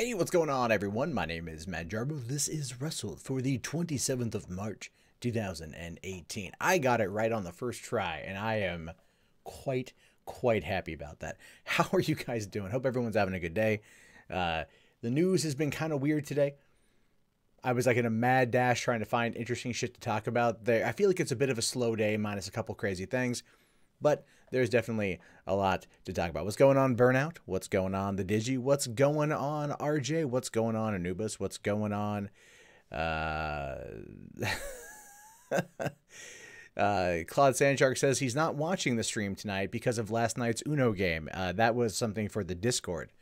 Hey, what's going on, everyone? My name is Matt Jarbo. This is Rustl'd for the 27th of March, 2018. I got it right on the first try, and I am quite happy about that. How are you guys doing? Hope everyone's having a good day. The news has been kind of weird today. I was like in a mad dash trying to find interesting shit to talk about. I feel like it's a bit of a slow day, minus a couple crazy things. But there's definitely a lot to talk about. What's going on, Burnout? What's going on, The Digi? What's going on, RJ? What's going on, Anubis? What's going on? Claude Sandshark says he's not watching the stream tonight because of last night's Uno game. That was something for the Discord,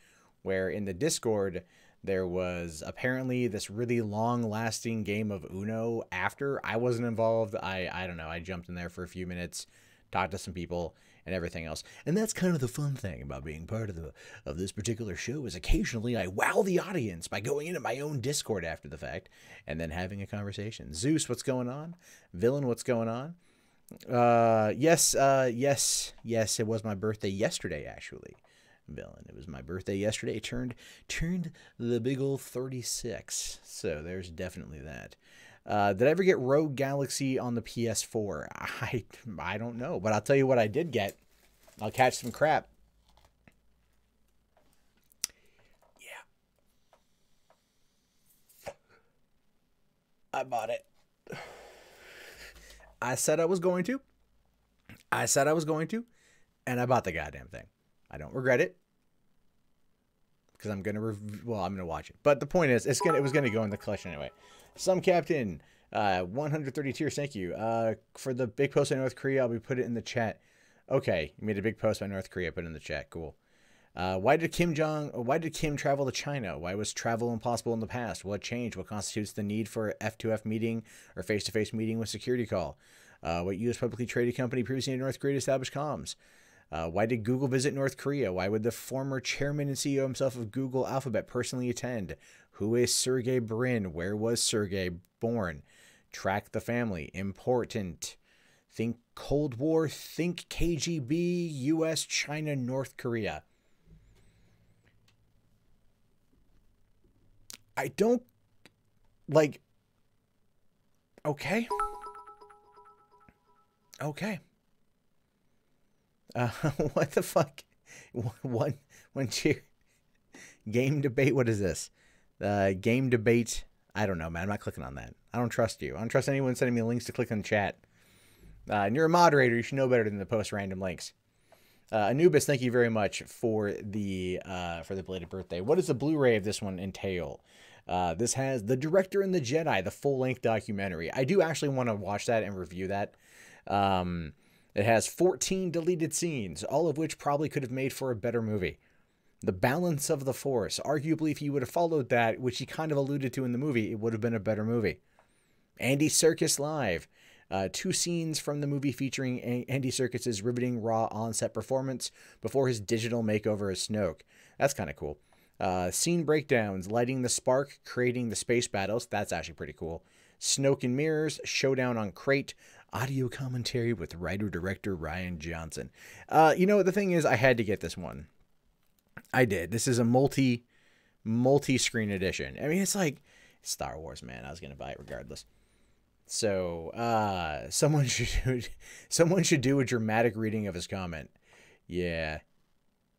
where in the Discord there was apparently this really long-lasting game of Uno after. I wasn't involved. I don't know. I jumped in there for a few minutes, talk to some people and everything else. And that's kind of the fun thing about being part of this particular show, is occasionally I wow the audience by going into my own Discord after the fact and then having a conversation. Zeus, what's going on? Villain, what's going on? Yes, it was my birthday yesterday, actually. Villain, it was my birthday yesterday. It turned the big old 36. So there's definitely that. Did I ever get Rogue Galaxy on the PS4? I don't know, but I'll tell you what I did get. I'll catch some crap. Yeah. I bought it. I said I was going to. And I bought the goddamn thing. I don't regret it. Because I'm going to watch it. But the point is, it was going to go in the collection anyway. Some Captain, 130 tiers, thank you. For the big post on North Korea, I'll be put it in the chat. Okay, you made a big post by North Korea, put it in the chat, cool. Why did Kim travel to China? Why was travel impossible in the past? What changed? What constitutes the need for F2F meeting or face-to-face meeting with security call? What U.S. publicly traded company previously in North Korea established comms? Why did Google visit North Korea? Why would the former chairman and CEO himself of Google Alphabet personally attend? Who is Sergey Brin? Where was Sergey born? Track the family. Important. Think Cold War. Think KGB, US, China, North Korea. I don't like. Okay. What the fuck? One cheer. Game debate. What is this? Game debate. I don't know, man. I'm not clicking on that. I don't trust you. I don't trust anyone sending me links to click in the chat. And you're a moderator. You should know better than to post random links. Anubis, thank you very much for the belated birthday. What does the Blu-ray of this one entail? This has The Director and the Jedi, the full-length documentary. I do actually want to watch that and review that. It has 14 deleted scenes, all of which probably could have made for a better movie. The Balance of the Force. Arguably, if he would have followed that, which he kind of alluded to in the movie, it would have been a better movie. Andy Serkis Live. 2 scenes from the movie featuring Andy Serkis's riveting raw on-set performance before his digital makeover as Snoke. That's kind of cool. Scene breakdowns. Lighting the Spark, creating the space battles. That's actually pretty cool. Snoke and Mirrors. Showdown on Crate. Audio commentary with writer-director Ryan Johnson. You know, the thing is, I had to get this one. I did. This is a multi-screen edition. I mean, it's like Star Wars, man. I was going to buy it regardless. So, someone should do a dramatic reading of his comment. Yeah.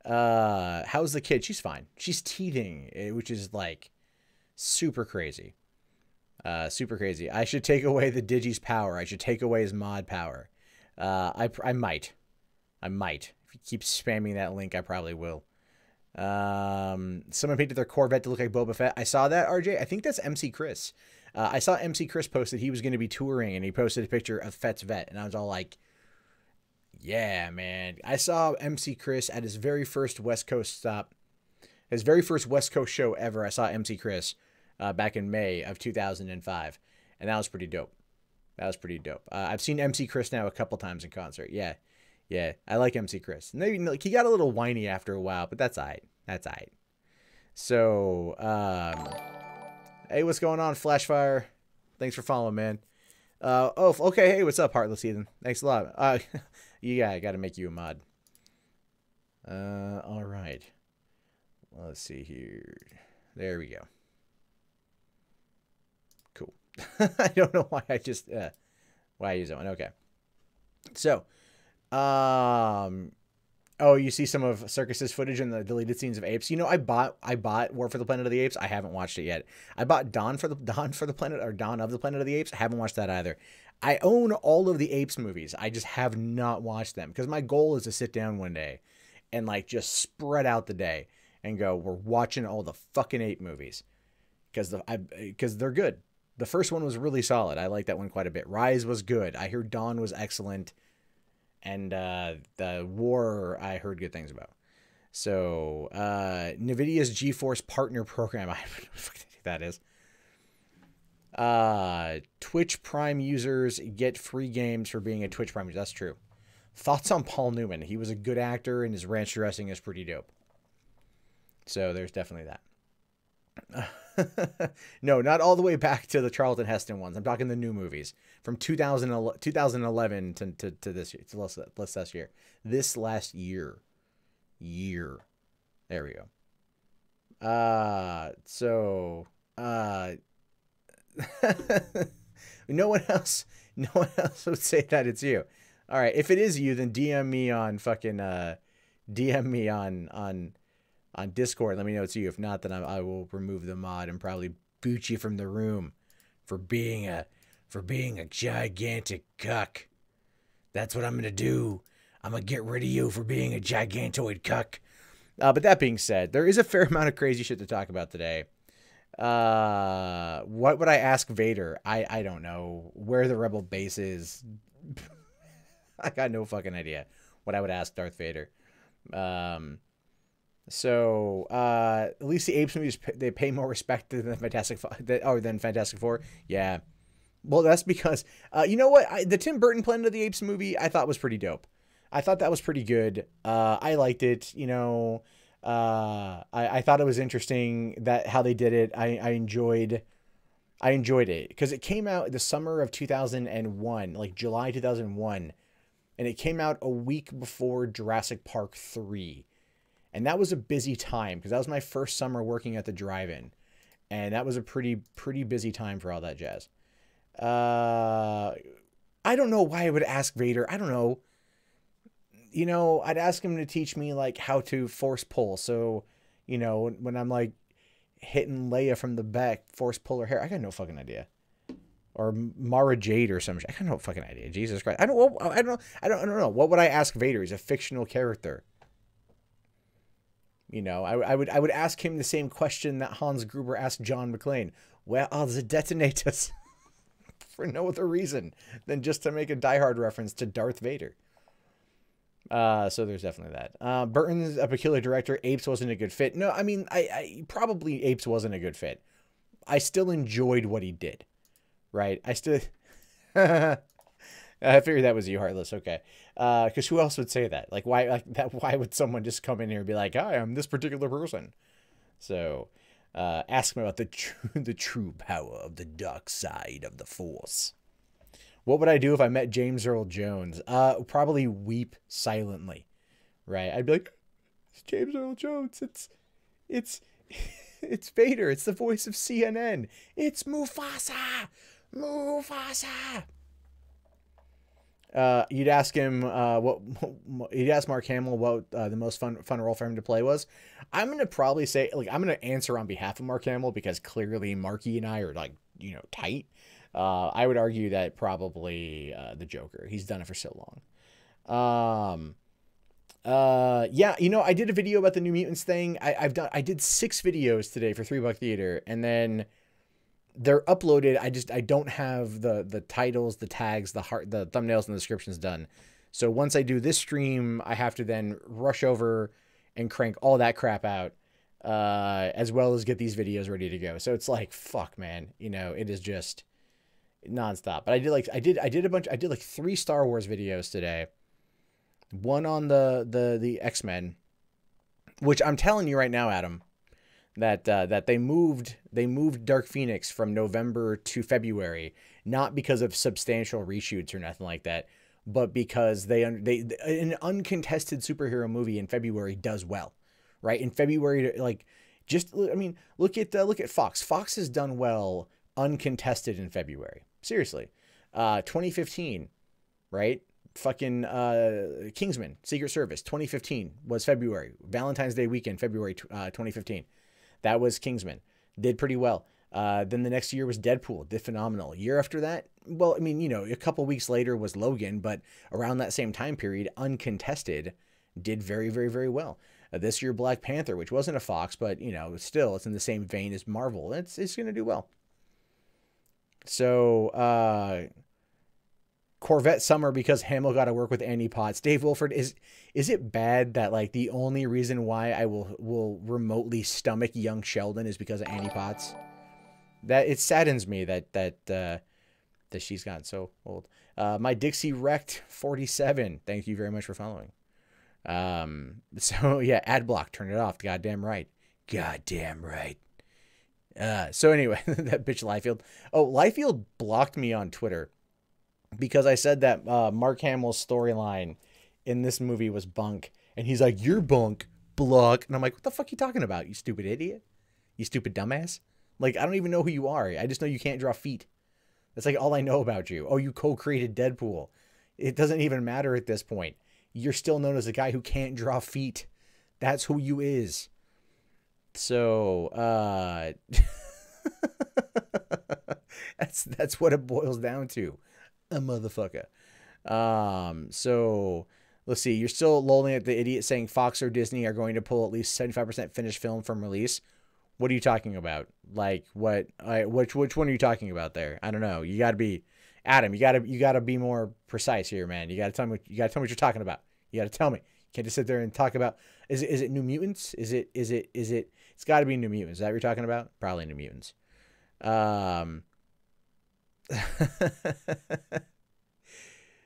How's the kid? She's fine. She's teething, which is like super crazy. Super crazy. I should take away the Digi's power. I should take away his mod power. I might. If you keep spamming that link, I probably will. Someone painted their Corvette to look like Boba Fett. I saw that, RJ. I think that's MC Chris. I saw MC Chris posted he was going to be touring, and he posted a picture of Fett's vet, and I was all like, yeah, man. I saw MC Chris at his very first West Coast stop. His very first West Coast show ever. I saw MC Chris back in May of 2005, and that was pretty dope. I've seen MC Chris now a couple times in concert. Yeah, I like MC Chris. Maybe like, he got a little whiny after a while, but that's all right. So, hey, what's going on, Flashfire? Thanks for following, man. Okay. Hey, what's up, Heartless Heathen? Thanks a lot. Yeah, I got to make you a mod. All right. Let's see here. There we go. Cool. I don't know why I just why I use that one. Okay. So, oh, you see some of Circus's footage in the deleted scenes of Apes. You know, I bought War for the Planet of the Apes. I haven't watched it yet. I bought Dawn of the Planet of the Apes. I haven't watched that either. I own all of the Apes movies. I just have not watched them because my goal is to sit down one day and like just spread out the day and go, we're watching all the fucking ape movies because they're good. The first one was really solid. I like that one quite a bit. Rise was good. I heard Dawn was excellent. And the War, I heard good things about. So, NVIDIA's GeForce Partner Program. I don't know what that is. Twitch Prime users get free games for being a Twitch Prime user. That's true. Thoughts on Paul Newman? He was a good actor, and his ranch dressing is pretty dope. So there's definitely that. No, not all the way back to the Charlton Heston ones. I'm talking the new movies from 2011 to this year. This last year. There we go. No one else would say that it's you. All right, if it is you, then DM me on fucking DM me on Discord. Let me know it's you. If not, then I will remove the mod and probably boot you from the room for being a gigantic cuck. That's what I'm gonna do. I'm gonna get rid of you for being a gigantoid cuck. But that being said, there is a fair amount of crazy shit to talk about today. What would I ask Vader? I don't know where the rebel base is. I got no fucking idea what I would ask Darth Vader. So at least the Apes movies, they pay more respect than Fantastic Four. Yeah. Well, that's because, you know what? The Tim Burton Planet of the Apes movie, I thought was pretty dope. I thought that was pretty good. I liked it, you know. I thought it was interesting that how they did it. I enjoyed it because it came out the summer of 2001, like July 2001. And it came out a week before Jurassic Park 3. And that was a busy time because that was my first summer working at the drive-in. And that was a pretty busy time for all that jazz. I don't know why I would ask Vader. I don't know. You know, I'd ask him to teach me like how to force pull. So, you know, when I'm like hitting Leia from the back, force pull her hair. I got no fucking idea. Or Mara Jade or some shit. I got no fucking idea. Jesus Christ. I don't know. What would I ask Vader? He's a fictional character. You know, I would ask him the same question that Hans Gruber asked John McClane. Where are the detonators? For no other reason than just to make a Die Hard reference to Darth Vader. So there's definitely that. Burton's a peculiar director. Apes wasn't a good fit. No, I mean, I probably Apes wasn't a good fit. I still enjoyed what he did. Right? I still... I figured that was you, Heartless. Okay. Because who else would say that? Like, why would someone just come in here and be like, hi, I'm this particular person? So, ask me about the true power of the dark side of the Force. What would I do if I met James Earl Jones? Probably weep silently. Right? I'd be like, it's James Earl Jones. It's Vader. It's the voice of CNN. It's Mufasa. Mufasa. You'd ask him you'd ask Mark Hamill what the most fun role for him to play was. I'm gonna probably say, like, I'm gonna answer on behalf of Mark Hamill because clearly Marky and I are, like, you know, tight. I would argue that probably the Joker. He's done it for so long. Yeah, you know, I did a video about the New Mutants thing. I did 6 videos today for $3 Theater, and then they're uploaded. I don't have the titles, the tags, the thumbnails, and the descriptions done. So once I do this stream, I have to then rush over and crank all that crap out, as well as get these videos ready to go. So it's like, fuck, man, you know, it is just nonstop. But I did like 3 Star Wars videos today. One on the X-Men, which I'm telling you right now, Adam, that they moved Dark Phoenix from November to February, not because of substantial reshoots or nothing like that, but because an uncontested superhero movie in February does well, right? In February, like, Just, I mean, look at Fox. Fox has done well uncontested in February. Seriously. 2015, right? Fucking Kingsman, Secret Service, 2015 was February. Valentine's Day weekend, February 2015. That was Kingsman. Did pretty well. Then the next year was Deadpool. Did phenomenal. Year after that, well, I mean, you know, a couple weeks later was Logan, but around that same time period, uncontested, did very, very, very well. This year, Black Panther, which wasn't a Fox, but, you know, still, it's in the same vein as Marvel. It's going to do well. So, Corvette Summer because Hamill got to work with Annie Potts. Dave Wilford, is it bad that, like, the only reason why I will remotely stomach young Sheldon is because of Annie Potts? That it saddens me that she's gotten so old. My Dixie Wrecked 47. Thank you very much for following. So yeah, ad block, turn it off. Goddamn right. Goddamn right. So anyway, that bitch Liefeld. Oh, Liefeld blocked me on Twitter because I said that Mark Hamill's storyline in this movie was bunk, and he's like, "You're bunk, block," and I'm like, "What the fuck are you talking about, you stupid idiot? You stupid dumbass? Like, I don't even know who you are. I just know you can't draw feet. That's like all I know about you. Oh, you co-created Deadpool. It doesn't even matter at this point. You're still known as a guy who can't draw feet. That's who you is." So, that's what it boils down to. A motherfucker. So let's see. You're still lolling at the idiot saying Fox or Disney are going to pull at least 75% finished film from release. What are you talking about? Like what? Which one are you talking about there? I don't know. You got to be Adam. You got to be more precise here, man. You got to tell me. You got to tell me what you're talking about. You got to tell me. You can't just sit there and talk about. Is it New Mutants? Is it? It's got to be New Mutants. Is that what you're talking about? Probably New Mutants.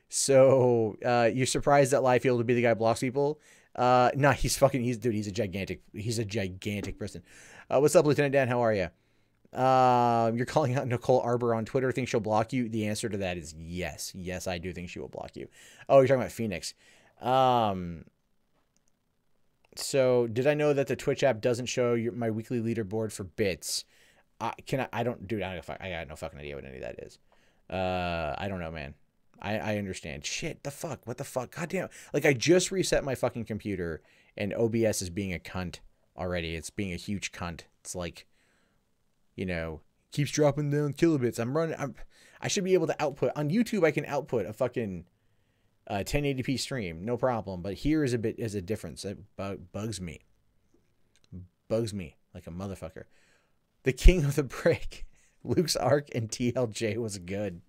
So you're surprised that Liefeld would be the guy who blocks people? No, he's a gigantic person. What's up, Lieutenant Dan? How are you? You're calling out Nicole Arbor on Twitter. Think she'll block you? The answer to that is yes. Yes, I do think she will block you. Oh, you're talking about Phoenix. So did I know that the Twitch app doesn't show my weekly leaderboard for bits? I got no fucking idea what any of that is. I don't know, man. I understand. Shit, the fuck? What the fuck? God damn. Like, I just reset my fucking computer, and OBS is being a cunt already. It's being a huge cunt. It's like, you know, keeps dropping down kilobits. I should be able to output. On YouTube, I can output a fucking 1080p stream. No problem. But here is a difference. It bugs me. Bugs me like a motherfucker. The King of the Brick. Luke's arc and TLJ was good.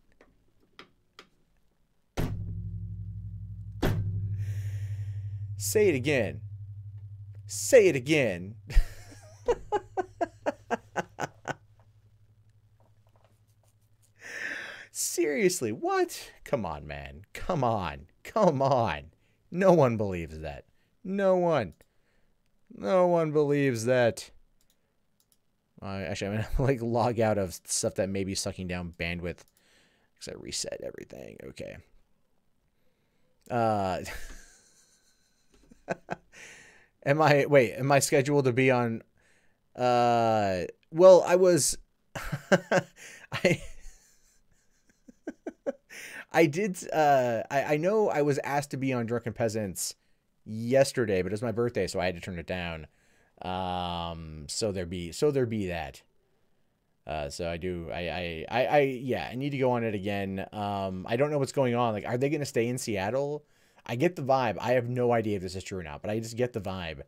Say it again. Say it again. Seriously, what? Come on, man. Come on. Come on. No one believes that. No one. No one believes that. Actually, I'm going to like log out of stuff that may be sucking down bandwidth because I reset everything. Okay. Am I scheduled to be on well, I was I know I was asked to be on Drunken Peasants yesterday, but it was my birthday, so I had to turn it down. So there be that. So I need to go on it again. I don't know what's going on. Like, are they going to stay in Seattle? I get the vibe. I have no idea if this is true or not, but I just get the vibe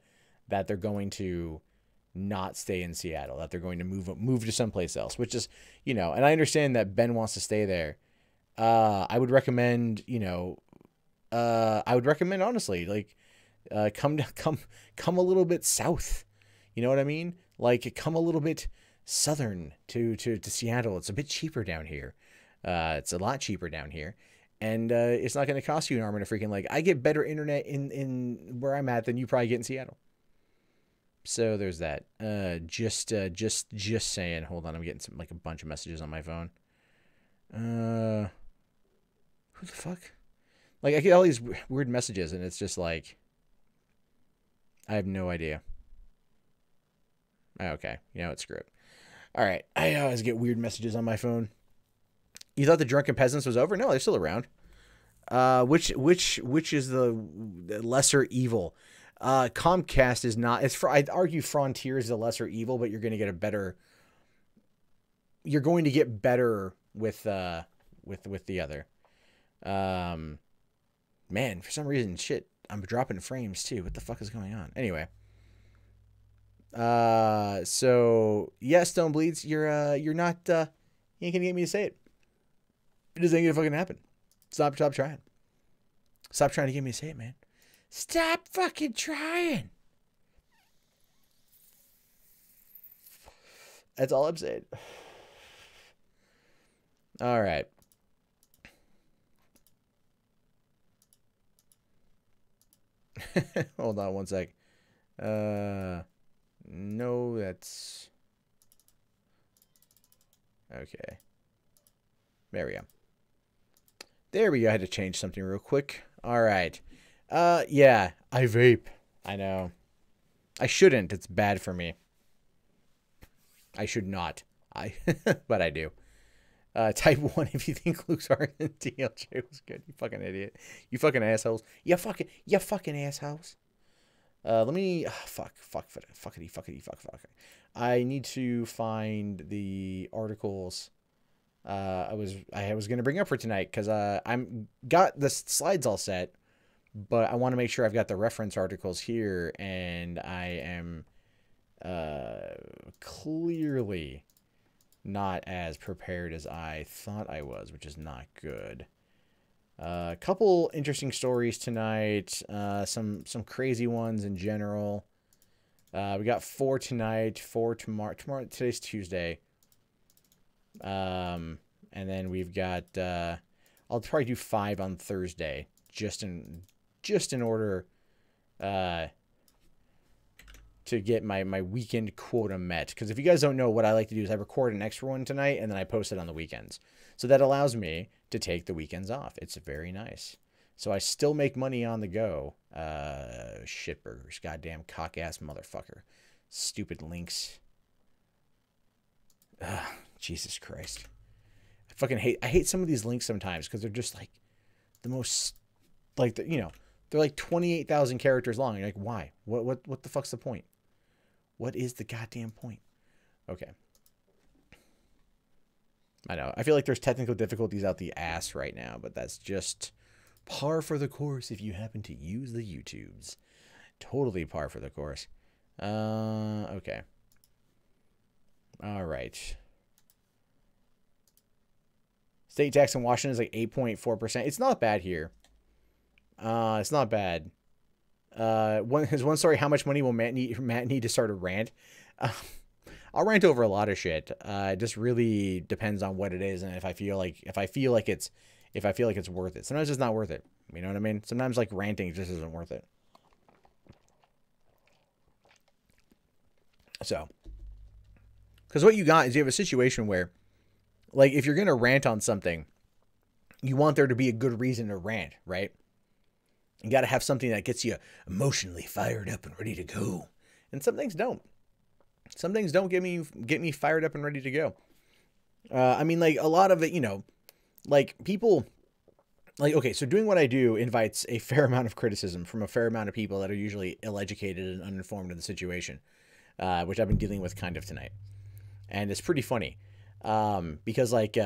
that they're going to not stay in Seattle, that they're going to move to someplace else, which is, you know, and I understand that Ben wants to stay there. I would recommend, honestly, like, come a little bit south. You know what I mean? Like, come a little bit southern to Seattle. It's a bit cheaper down here. It's a lot cheaper down here. And it's not going to cost you an arm and a freaking leg. I get better internet in where I'm at than you probably get in Seattle. So there's that. Just saying. Hold on, I'm getting a bunch of messages on my phone. Who the fuck? Like, I get all these weird messages, and it's just like, I have no idea. Okay. You know what? Screw it. All right. I always get weird messages on my phone. You thought the Drunken Peasants was over? No, they're still around. Which is the lesser evil? Comcast is not. I'd argue Frontier is the lesser evil, but you're going to get a better. You're going to get better with the other. Man, for some reason, shit, I'm dropping frames too. What the fuck is going on? Anyway. So yeah, Stone Bleeds, you're not, you ain't gonna get me to say it. It just ain't gonna fucking happen. Stop trying. Stop trying to get me to say it, man. Stop fucking trying. That's all I'm saying. All right. Hold on one sec. No, that's... Okay. There we go. There we go. I had to change something real quick. All right. Yeah, I vape. I know. I shouldn't. It's bad for me. I should not. But I do. Type 1 if you think Luke's argument in TLJ was good. You fucking idiot. You fucking assholes. You fucking assholes. Let me... fuck. I need to find the articles I was going to bring up for tonight, because I'm got the slides all set, but I want to make sure I've got the reference articles here, and I am clearly not as prepared as I thought I was, which is not good. A couple interesting stories tonight, some crazy ones in general. We got 4 tonight, 4 tomorrow. Today's Tuesday. And then we've got, I'll probably do 5 on Thursday, just in order, to get my weekend quota met. Because if you guys don't know, what I like to do is I record an extra one tonight, and then I post it on the weekends. So that allows me to take the weekends off. It's very nice. So I still make money on the go. Shitburgers. Goddamn cock-ass motherfucker. Stupid links. Ugh, Jesus Christ. I hate some of these links sometimes, because they're just like the most, like, they're like 28,000 characters long. You're like, why? What the fuck's the point? What is the goddamn point? Okay. I know. I feel like there's technical difficulties out the ass right now, but that's just par for the course if you happen to use the YouTubes. Totally par for the course. Okay. All right. State tax in Washington is like 8.4%. It's not bad here. It's not bad. Here's one story. How much money will Matt need to start a rant? I'll rant over a lot of shit. It just really depends on what it is, and if I feel like it's worth it. Sometimes it's not worth it. You know what I mean? Sometimes like ranting just isn't worth it. So, because what you got is you have a situation where, like, if you're gonna rant on something, you want there to be a good reason to rant, right? You got to have something that gets you emotionally fired up and ready to go. And some things don't. Some things don't get me fired up and ready to go. I mean, like, a lot of it, like, people, like, okay, so doing what I do invites a fair amount of criticism from a fair amount of people that are usually ill-educated and uninformed in the situation, which I've been dealing with kind of tonight. And it's pretty funny, because, like,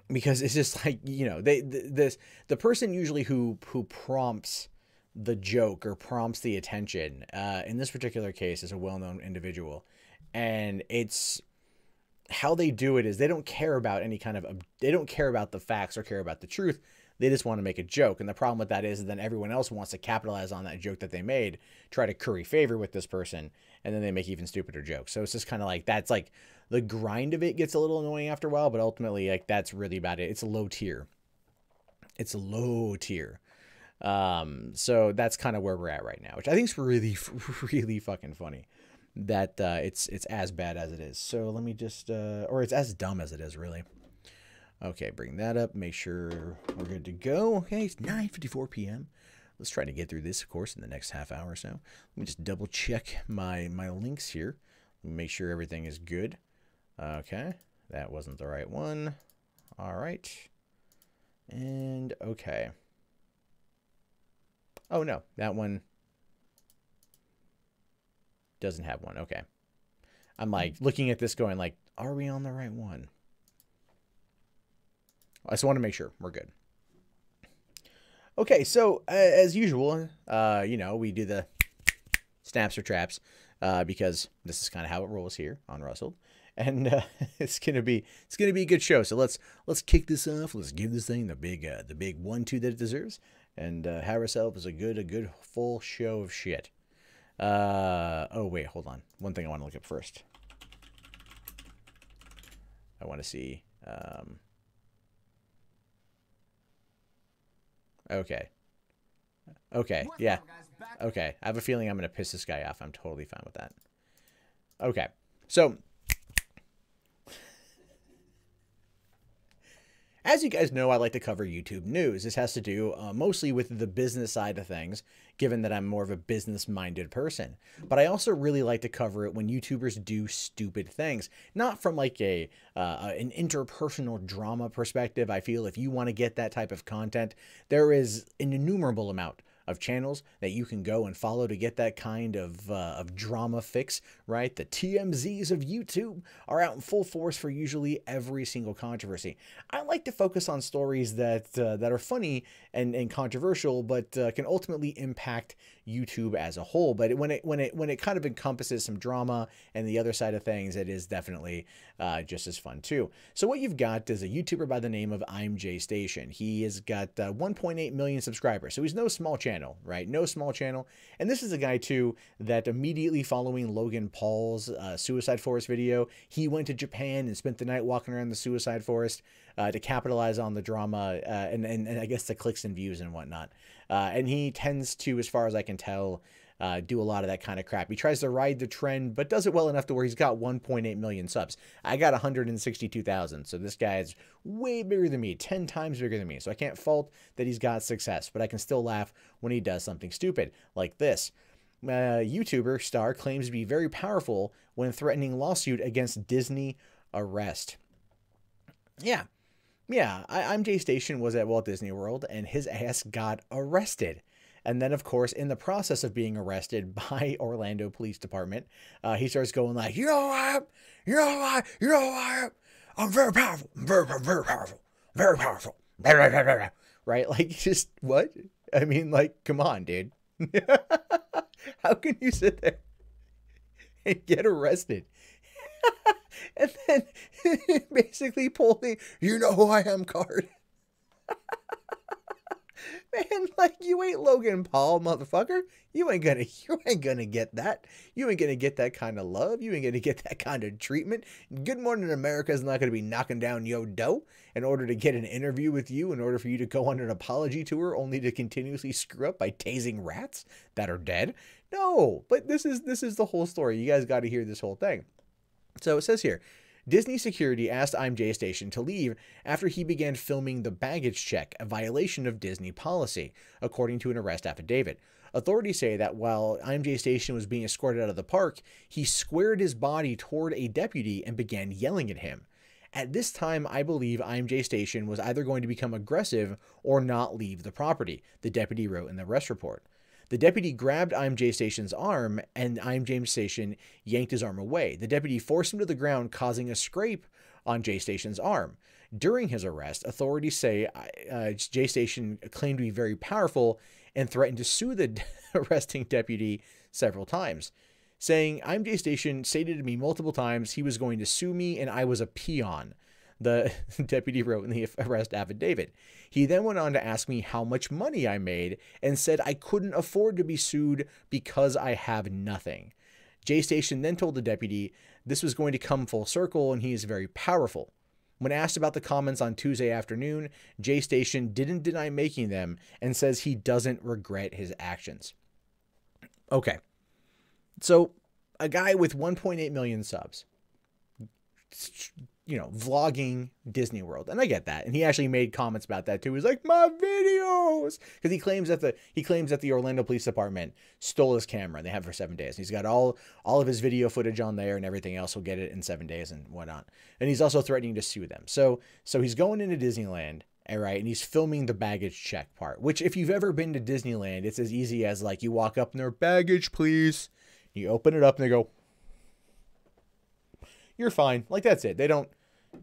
because it's just like, the person usually who prompts the joke or prompts the attention, in this particular case, is a well-known individual. And it's how they do it is they don't care about they don't care about the facts or care about the truth. They just want to make a joke. And the problem with that is then everyone else wants to capitalize on that joke that they made, try to curry favor with this person, and then they make even stupider jokes. So it's just kind of like, that's like the grind of it gets a little annoying after a while, but ultimately, like, that's really about it. It's a low tier. It's a low tier. So that's kind of where we're at right now, which I think is really, really fucking funny that, it's as bad as it is. So let me just, or it's as dumb as it is, really. Okay, bring that up. Make sure we're good to go. Okay, it's 9:54 p.m. Let's try to get through this, of course, in the next half hour or so. Let me just double check my links here. Make sure everything is good. Okay, that wasn't the right one. All right. And okay. Oh no, that one doesn't have one. Okay. I'm like looking at this going like, are we on the right one? I just want to make sure we're good. Okay, so as usual, you know, we do the snaps or traps because this is kind of how it rolls here on Rustl'd, and it's gonna be a good show. So let's kick this off. Let's give this thing the big 1-2 that it deserves, and have ourselves a good full show of shit. Oh wait, hold on. One thing I want to look at first. I want to see. Okay. Okay, yeah. Okay, I have a feeling I'm going to piss this guy off. I'm totally fine with that. Okay, so as you guys know, I like to cover YouTube news. This has to do mostly with the business side of things, given that I'm more of a business-minded person. But I also really like to cover it when YouTubers do stupid things. Not from like an interpersonal drama perspective. I feel if you want to get that type of content, there is an innumerable amount of channels that you can go and follow to get that kind of drama fix, right? The TMZs of YouTube are out in full force for usually every single controversy. I like to focus on stories that are funny and controversial, but can ultimately impact YouTube as a whole. But when it kind of encompasses some drama and the other side of things, it is definitely just as fun too. So what you've got is a YouTuber by the name of ImJayStation. He has got 1.8 million subscribers, so he's no small channel, right? No small channel. And this is a guy too that immediately following Logan Paul's suicide forest video, he went to Japan and spent the night walking around the suicide forest to capitalize on the drama and I guess the clicks and views and whatnot. And he tends to, as far as I can tell, do a lot of that kind of crap. He tries to ride the trend, but does it well enough to where he's got 1.8 million subs. I got 162,000, so this guy is way bigger than me, 10 times bigger than me. So I can't fault that he's got success, but I can still laugh when he does something stupid like this. YouTuber star claims to be very powerful when threatening lawsuit against Disney arrest. Yeah. ImJayStation was at Walt Disney World and his ass got arrested. And then, of course, in the process of being arrested by Orlando Police Department, he starts going like, you know who I am? You know who I am? I'm very powerful. I'm very powerful. Very powerful. Right? Like, just, what? I mean, like, come on, dude. How can you sit there and get arrested? And then basically pull the, you know who I am card. Man, like, you ain't Logan Paul, motherfucker. You ain't gonna get that. You ain't gonna get that kind of love. You ain't gonna get that kind of treatment. Good Morning America is not gonna be knocking down your door in order to get an interview with you, in order for you to go on an apology tour, only to continuously screw up by tasing rats that are dead. No, but this is the whole story. You guys got to hear this whole thing. So it says here, Disney security asked ImJayStation to leave after he began filming the baggage check, a violation of Disney policy, according to an arrest affidavit. Authorities say that while ImJayStation was being escorted out of the park, he squared his body toward a deputy and began yelling at him. At this time, I believe ImJayStation was either going to become aggressive or not leave the property, the deputy wrote in the arrest report. The deputy grabbed ImJayStation's arm, and ImJayStation yanked his arm away. The deputy forced him to the ground, causing a scrape on JStation's arm. During his arrest, authorities say JStation claimed to be very powerful and threatened to sue the arresting deputy several times, saying, ImJayStation stated to me multiple times he was going to sue me and I was a peon, the deputy wrote in the arrest affidavit. He then went on to ask me how much money I made and said I couldn't afford to be sued because I have nothing. JStation then told the deputy this was going to come full circle and he is very powerful. When asked about the comments on Tuesday afternoon, JStation didn't deny making them and says he doesn't regret his actions. Okay, so a guy with 1.8 million subs, you know, vlogging Disney World. And I get that. And he actually made comments about that too. He's like, my videos, because he claims that the Orlando Police Department stole his camera and they have it for 7 days. He's got all of his video footage on there and everything else. He'll get it in 7 days and whatnot. And he's also threatening to sue them. So he's going into Disneyland. All right, and he's filming the baggage check part, which if you've ever been to Disneyland, it's as easy as like you walk up and they're, baggage, please. You open it up and they go, you're fine. Like, that's it. They don't,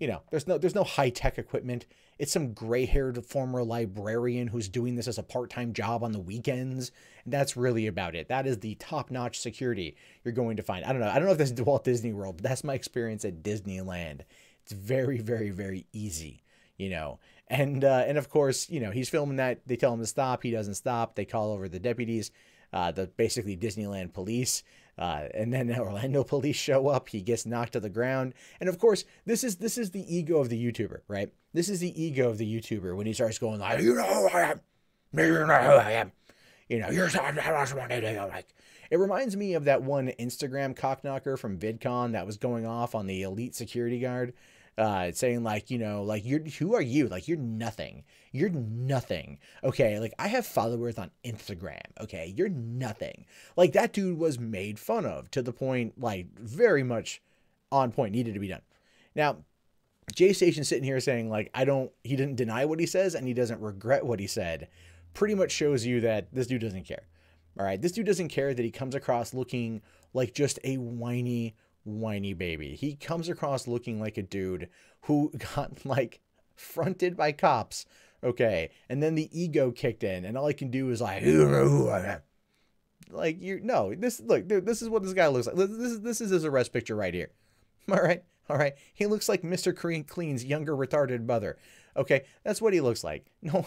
you know, there's no high-tech equipment. It's some gray-haired former librarian who's doing this as a part-time job on the weekends. And that's really about it. That is the top-notch security you're going to find. I don't know if this is Walt Disney World, but that's my experience at Disneyland. It's very, very, very easy, you know. And of course, you know, he's filming that. They tell him to stop. He doesn't stop. They call over the deputies, the basically Disneyland police. And then the Orlando police show up. He gets knocked to the ground. And of course, this is the ego of the YouTuber, right? This is the ego of the YouTuber when he starts going like, you know who I am. You know who I am. You know, you're like. It reminds me of that one Instagram cockknocker from VidCon that was going off on the elite security guard. Saying like, you know, like, who are you? Like, you're nothing. You're nothing. Okay. Like, I have followers on Instagram. Okay. You're nothing. Like, that dude was made fun of to the point, like, very much on point, needed to be done. Now, ImJayStation sitting here saying like, he didn't deny what he says and he doesn't regret what he said, pretty much shows you that this dude doesn't care. All right. This dude doesn't care that he comes across looking like just a whiny baby. He comes across looking like a dude who got like fronted by cops. Okay. And then the ego kicked in and all I can do is like, you know who I am. Like, this is what this guy looks like. This is his arrest picture right here. All right. All right. He looks like Mr. Clean's younger retarded brother. Okay. That's what he looks like. No,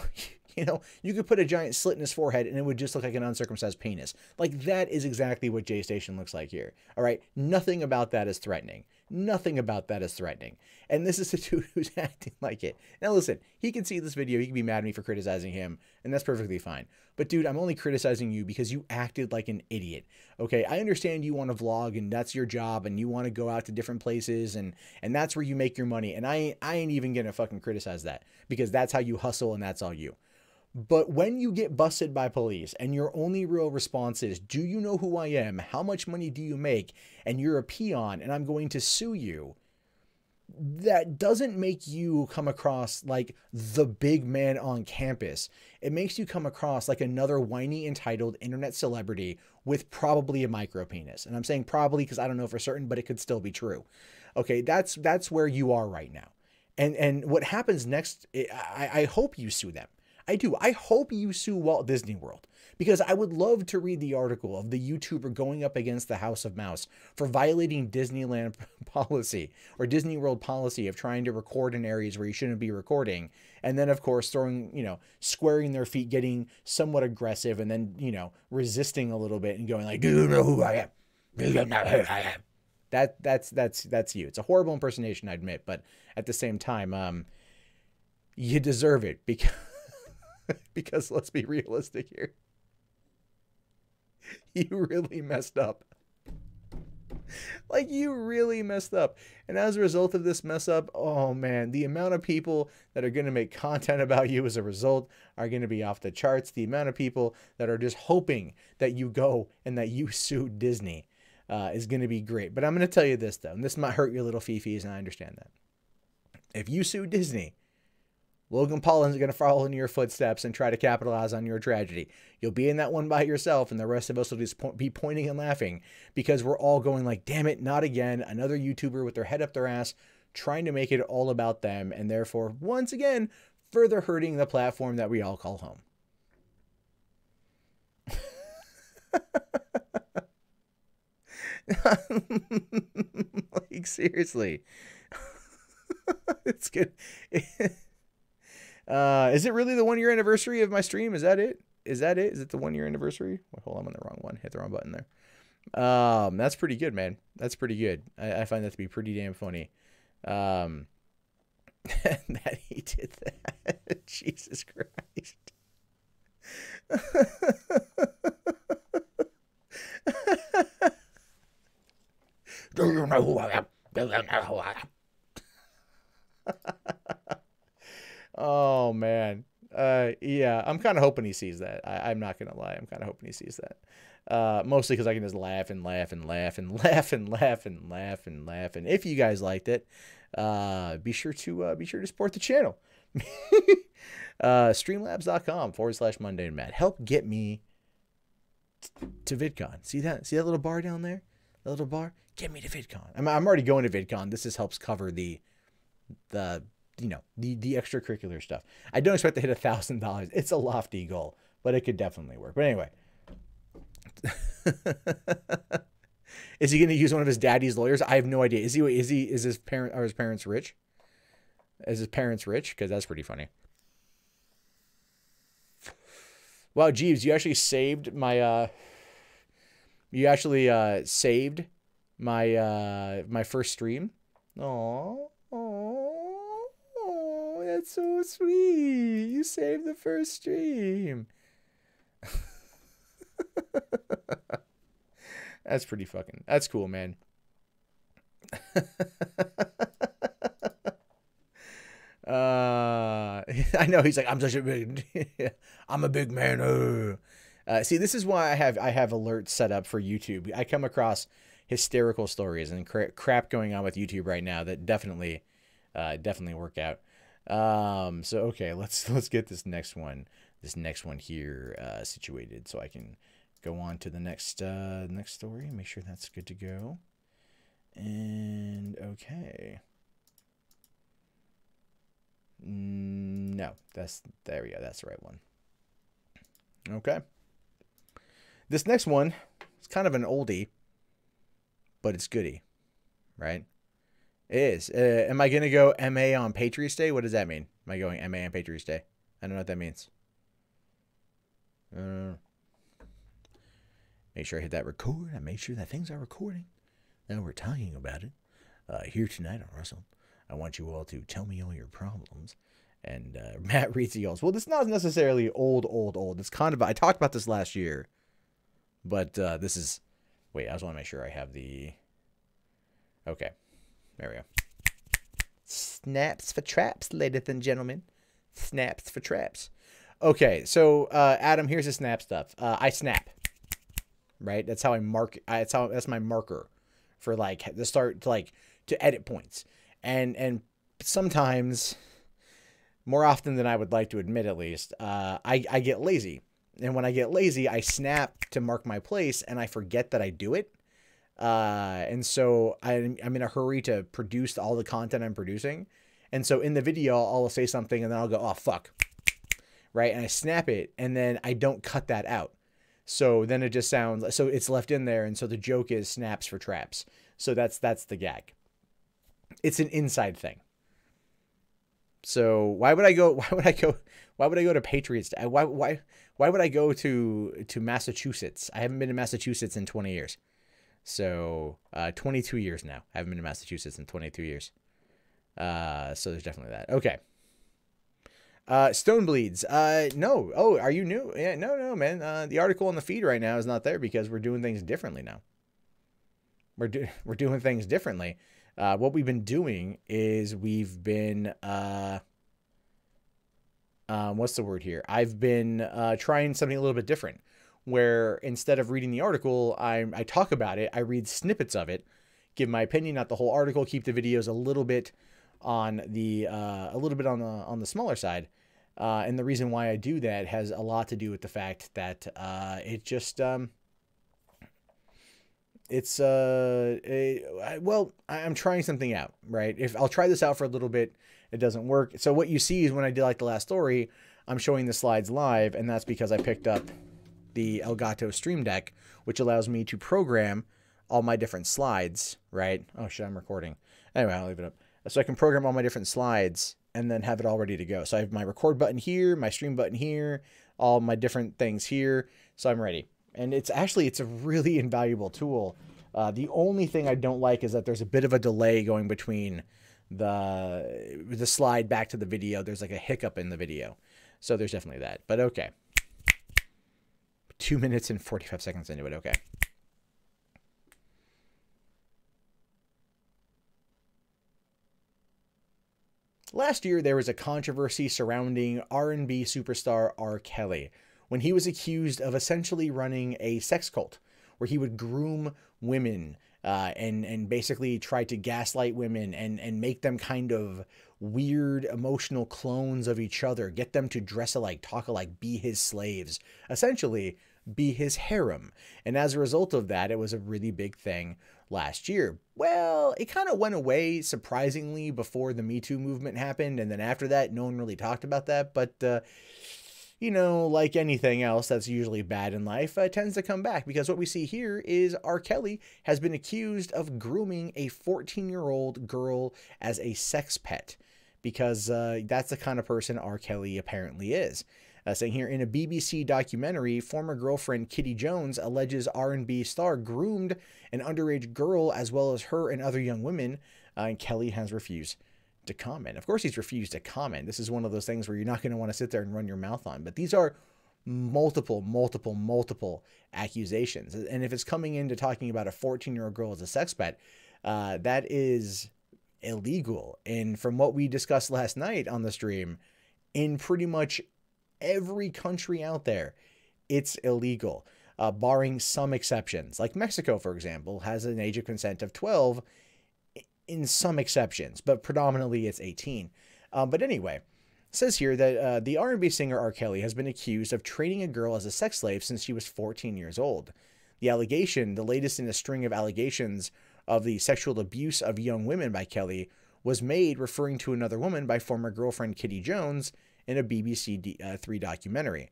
you know, you could put a giant slit in his forehead and it would just look like an uncircumcised penis. Like, that is exactly what ImJayStation looks like here. All right. Nothing about that is threatening. Nothing about that is threatening. And this is a dude who's acting like it. Now, listen, he can see this video. He can be mad at me for criticizing him, and that's perfectly fine. But, dude, I'm only criticizing you because you acted like an idiot. Okay, I understand you want to vlog, and that's your job, and you want to go out to different places, and that's where you make your money. And I ain't even going to fucking criticize that because that's how you hustle, and that's all you. But when you get busted by police and your only real response is, do you know who I am? How much money do you make? And you're a peon and I'm going to sue you. That doesn't make you come across like the big man on campus. It makes you come across like another whiny, entitled internet celebrity with probably a micro penis. And I'm saying probably because I don't know for certain, but it could still be true. Okay, that's where you are right now. And what happens next, I hope you sue them. I do. I hope you sue Walt Disney World because I would love to read the article of the YouTuber going up against the House of Mouse for violating Disneyland policy or Disney World policy of trying to record in areas where you shouldn't be recording. And then, of course, squaring their feet, getting somewhat aggressive and then, resisting a little bit and going like, do you know who I am? Do you know who I am? That's you. It's a horrible impersonation, I admit. But at the same time, you deserve it because let's be realistic here. You really messed up. Like, you really messed up. And as a result of this mess up, oh man, the amount of people that are going to make content about you as a result are going to be off the charts. The amount of people that are just hoping that you go and that you sue Disney is going to be great. But I'm going to tell you this, though, and this might hurt your little fifis, and I understand that. If you sue Disney, Logan Paul is going to follow in your footsteps and try to capitalize on your tragedy. You'll be in that one by yourself, and the rest of us will just be pointing and laughing because we're all going like, damn it, not again. Another YouTuber with their head up their ass trying to make it all about them, and therefore, once again, further hurting the platform that we all call home. Like, seriously. It's good. Is it really the 1 year anniversary of my stream? Is that it? Is it the 1 year anniversary? Wait, hold on, I'm on the wrong one. Hit the wrong button there. That's pretty good, man. That's pretty good. I find that to be pretty damn funny. That he did that. Jesus Christ. Do you know who I am? Do you know who I am? Oh man. Yeah, I'm kind of hoping he sees that. I'm not gonna lie. I'm kind of hoping he sees that. Mostly because I can just laugh and laugh and laugh and laugh and laugh and laugh and laugh. And if you guys liked it, be sure to support the channel. Streamlabs.com/mundane Matt. Help get me to VidCon. See that? See that little bar down there? The little bar? Get me to VidCon. I'm already going to VidCon. This just helps cover the extracurricular stuff. I don't expect to hit $1,000. It's a lofty goal, but it could definitely work. But anyway. Is he going to use one of his daddy's lawyers? I have no idea. Is his parents rich? Is his parents rich? Because that's pretty funny. Wow, Jeeves, you actually saved my saved my my first stream. Oh, that's so sweet. You saved the first stream. That's pretty fucking. That's cool, man. I know he's like, I'm such a big, I'm a big man. See, this is why I have alerts set up for YouTube. I come across hysterical stories and crap going on with YouTube right now that definitely work out. So okay, let's get this next one here situated so I can go on to the next story. Make sure that's good to go. And okay. No, there we go. That's the right one. Okay. This next one is kind of an oldie, but it's goodie, right? It is. Am I going to go MA on Patriots Day? What does that mean? Am I going MA on Patriots Day? I don't know what that means. Make sure I hit that record. I make sure that things are recording. Now we're talking about it here tonight on Rustl'd. I want you all to tell me all your problems. And Matt Reitz yells, well, this is not necessarily old. It's kind of, I talked about this last year. But this is, wait, I just want to make sure I have the, okay. There we go. Snaps for traps, ladies and gentlemen. Snaps for traps. Okay, so Adam, here's the snap stuff. I snap. Right? That's how I mark, that's my marker for like the start to edit points. And sometimes, more often than I would like to admit at least, I get lazy. And when I get lazy, I snap to mark my place and I forget that I do it. And so I'm in a hurry to produce all the content I'm producing. And so in the video, I'll say something and then I'll go, oh, fuck. Right? And I snap it and then I don't cut that out. So then it just sounds, so it's left in there. And so the joke is snaps for traps. So that's the gag. It's an inside thing. So why would I go to Patriots Day? Why would I go to Massachusetts? I haven't been to Massachusetts in 20 years. So 22 years now. I haven't been to Massachusetts in 22 years. So there's definitely that. Okay. Stone Bleeds. No. Oh, are you new? Yeah, no, man. The article on the feed right now is not there because we're doing things differently now. We're doing things differently. What we've been doing is we've been what's the word here? I've been trying something a little bit different, where instead of reading the article, I talk about it. I read snippets of it, give my opinion, not the whole article. Keep the videos a little bit on the on the smaller side. And the reason why I do that has a lot to do with the fact that it just well, I'm trying something out, right? If I'll try this out for a little bit, it doesn't work. So what you see is when I did like the last story, I'm showing the slides live, and that's because I picked up the Elgato Stream Deck, which allows me to program all my different slides, right? Oh shit, I'm recording. Anyway, I'll leave it up. So I can program all my different slides and then have it all ready to go. So I have my record button here, my stream button here, all my different things here. So I'm ready. And it's a really invaluable tool. The only thing I don't like is that there's a bit of a delay going between the slide back to the video. There's like a hiccup in the video. So there's definitely that. But okay. 2 minutes and 45 seconds into it. Okay. Last year, there was a controversy surrounding R&B superstar R. Kelly when he was accused of essentially running a sex cult where he would groom women and basically try to gaslight women and make them kind of weird emotional clones of each other, get them to dress alike, talk alike, be his slaves, essentially be his harem. And as a result of that, it was a really big thing last year. Well, it kind of went away surprisingly before the Me Too movement happened, and then after that, no one really talked about that. But you know, like anything else that's usually bad in life, tends to come back, because what we see here is R. Kelly has been accused of grooming a 14-year-old girl as a sex pet, because that's the kind of person R. Kelly apparently is. Saying here, in a BBC documentary, former girlfriend Kitty Jones alleges R&B star groomed an underage girl as well as her and other young women, and Kelly has refused to comment. Of course he's refused to comment. This is one of those things where you're not going to want to sit there and run your mouth on, but these are multiple accusations. And if it's coming into talking about a 14-year-old girl as a sex pet, that is illegal. And from what we discussed last night on the stream, in pretty much every country out there, it's illegal, barring some exceptions. Like Mexico, for example, has an age of consent of 12 in some exceptions, but predominantly it's 18. But anyway, it says here that the R&B singer R. Kelly has been accused of training a girl as a sex slave since she was 14 years old. The allegation, the latest in a string of allegations of the sexual abuse of young women by Kelly, was made referring to another woman by former girlfriend Kitty Jones in a BBC Three documentary.